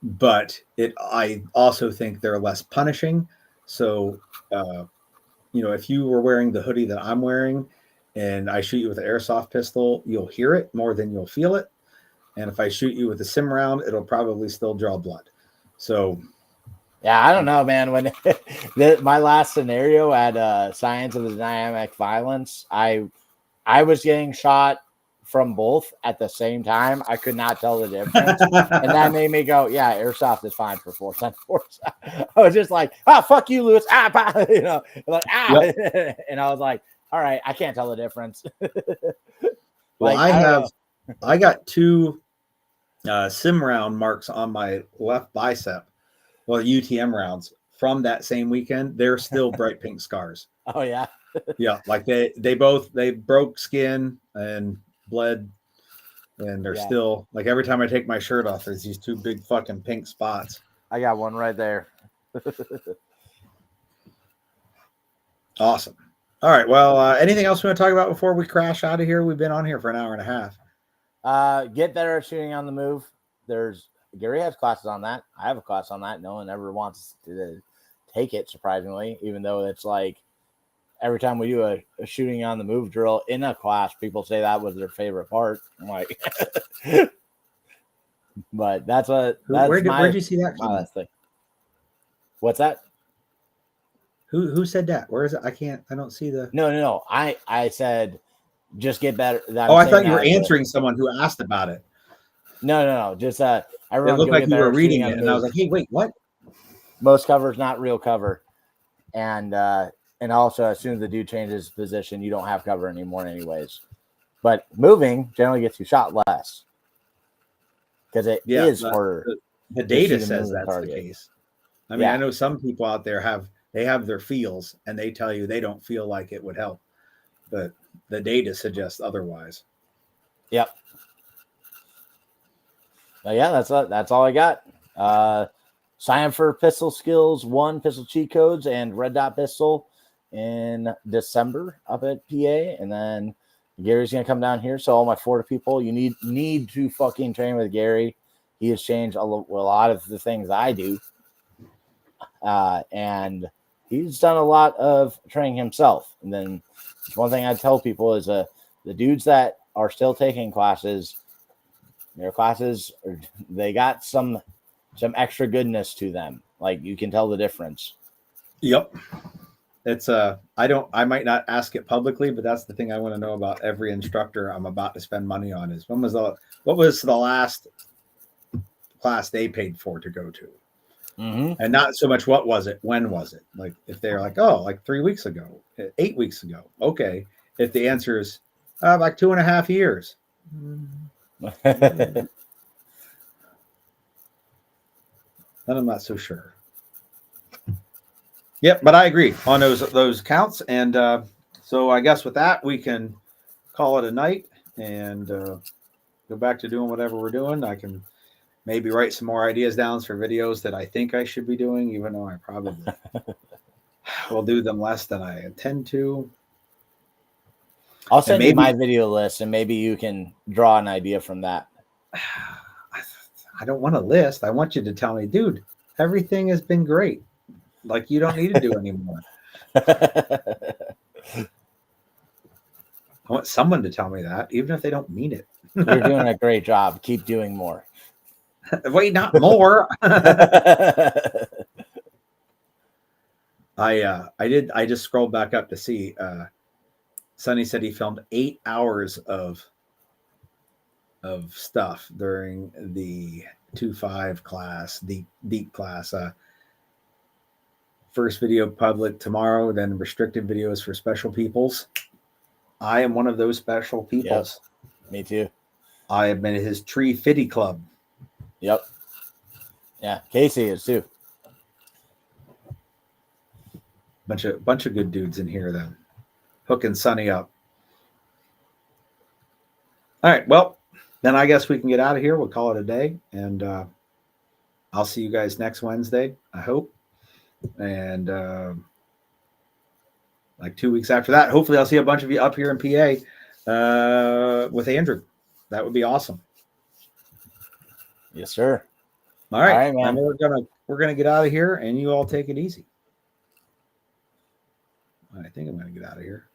But I also think they're less punishing. So, you know, if you were wearing the hoodie that I'm wearing, and I shoot you with an airsoft pistol, you'll hear it more than you'll feel it. And if I shoot you with a sim round, it'll probably still draw blood. So, yeah, I don't know, man. When my last scenario at Science of the Dynamic Violence, I was getting shot from both at the same time. I could not tell the difference. And that made me go, yeah, airsoft is fine for force on force. I was just like, fuck you, Lewis. You know, like, Yep. And I was like, all right, I can't tell the difference. Well, Like, I got 2 sim round marks on my left bicep. Well, UTM rounds from that same weekend. They're still bright pink scars. Oh yeah. Yeah, like they broke skin and bled, and they're still like every time I take my shirt off, there's these 2 big fucking pink spots. I got one right there. Awesome. All right. Well, anything else we want to talk about before we crash out of here? We've been on here for an hour and a half. Get better at shooting on the move. Gary has classes on that. I have a class on that. No one ever wants to take it, surprisingly, even though it's like every time we do a shooting on the move drill in a class, people say that was their favorite part. I'm like, but where'd you see that? My thing. What's that? Who said that? Where is it? I don't see the. No. I said, just get better. I thought you were answering someone who asked about it. No. Just it looked like you were reading it, and I was like, hey, wait, what? Most cover is not real cover, and also as soon as the dude changes position, you don't have cover anymore, anyways. But moving generally gets you shot less because it is harder. The data says that's the case. I mean, I know some people out there have their feels, and they tell you they don't feel like it would help, but the data suggests otherwise. Yep. But yeah, that's all I got. Sign up for Pistol Skills 1 Pistol Cheat Codes and Red Dot Pistol in December up at PA, and then Gary's gonna come down here. So all my Florida people, you need to fucking train with Gary. He has changed a lot of the things I do, and he's done a lot of training himself. And then one thing I tell people is the dudes that are still taking classes, their classes, they got some extra goodness to them. Like you can tell the difference. Yep. It's I might not ask it publicly, but that's the thing I want to know about every instructor I'm about to spend money on is what was the last class they paid for to go to? Mm-hmm. And not so much when was it? Like if they're like, oh, like 3 weeks ago, 8 weeks ago. Okay. If the answer is like 2.5 years. Then I'm not so sure. Yep, but I agree on those counts. And so I guess with that, we can call it a night and go back to doing whatever we're doing. I can maybe write some more ideas down for videos that I think I should be doing, even though I probably will do them less than I intend to. I'll send you my video list, and maybe you can draw an idea from that. I don't want a list. I want you to tell me, dude, everything has been great. Like you don't need to do anymore. I want someone to tell me that, even if they don't mean it. You're doing a great job. Keep doing more. Wait, not more. I just scrolled back up to see. Sonny said he filmed 8 hours of stuff during the 2.5 class, deep class. First video public tomorrow, then restricted videos for special peoples. I am one of those special peoples. Yep, me too. I am in his Tree Fitty Club. Yep. Yeah, Casey is too. Bunch of good dudes in here then. Hooking Sonny up. All right, well, then I guess we can get out of here. We'll call it a day, and I'll see you guys next Wednesday, I hope. And like 2 weeks after that, hopefully I'll see a bunch of you up here in PA with Andrew. That would be awesome. Yes, sir. All right, man. We're gonna get out of here, and you all take it easy. I think I'm gonna get out of here.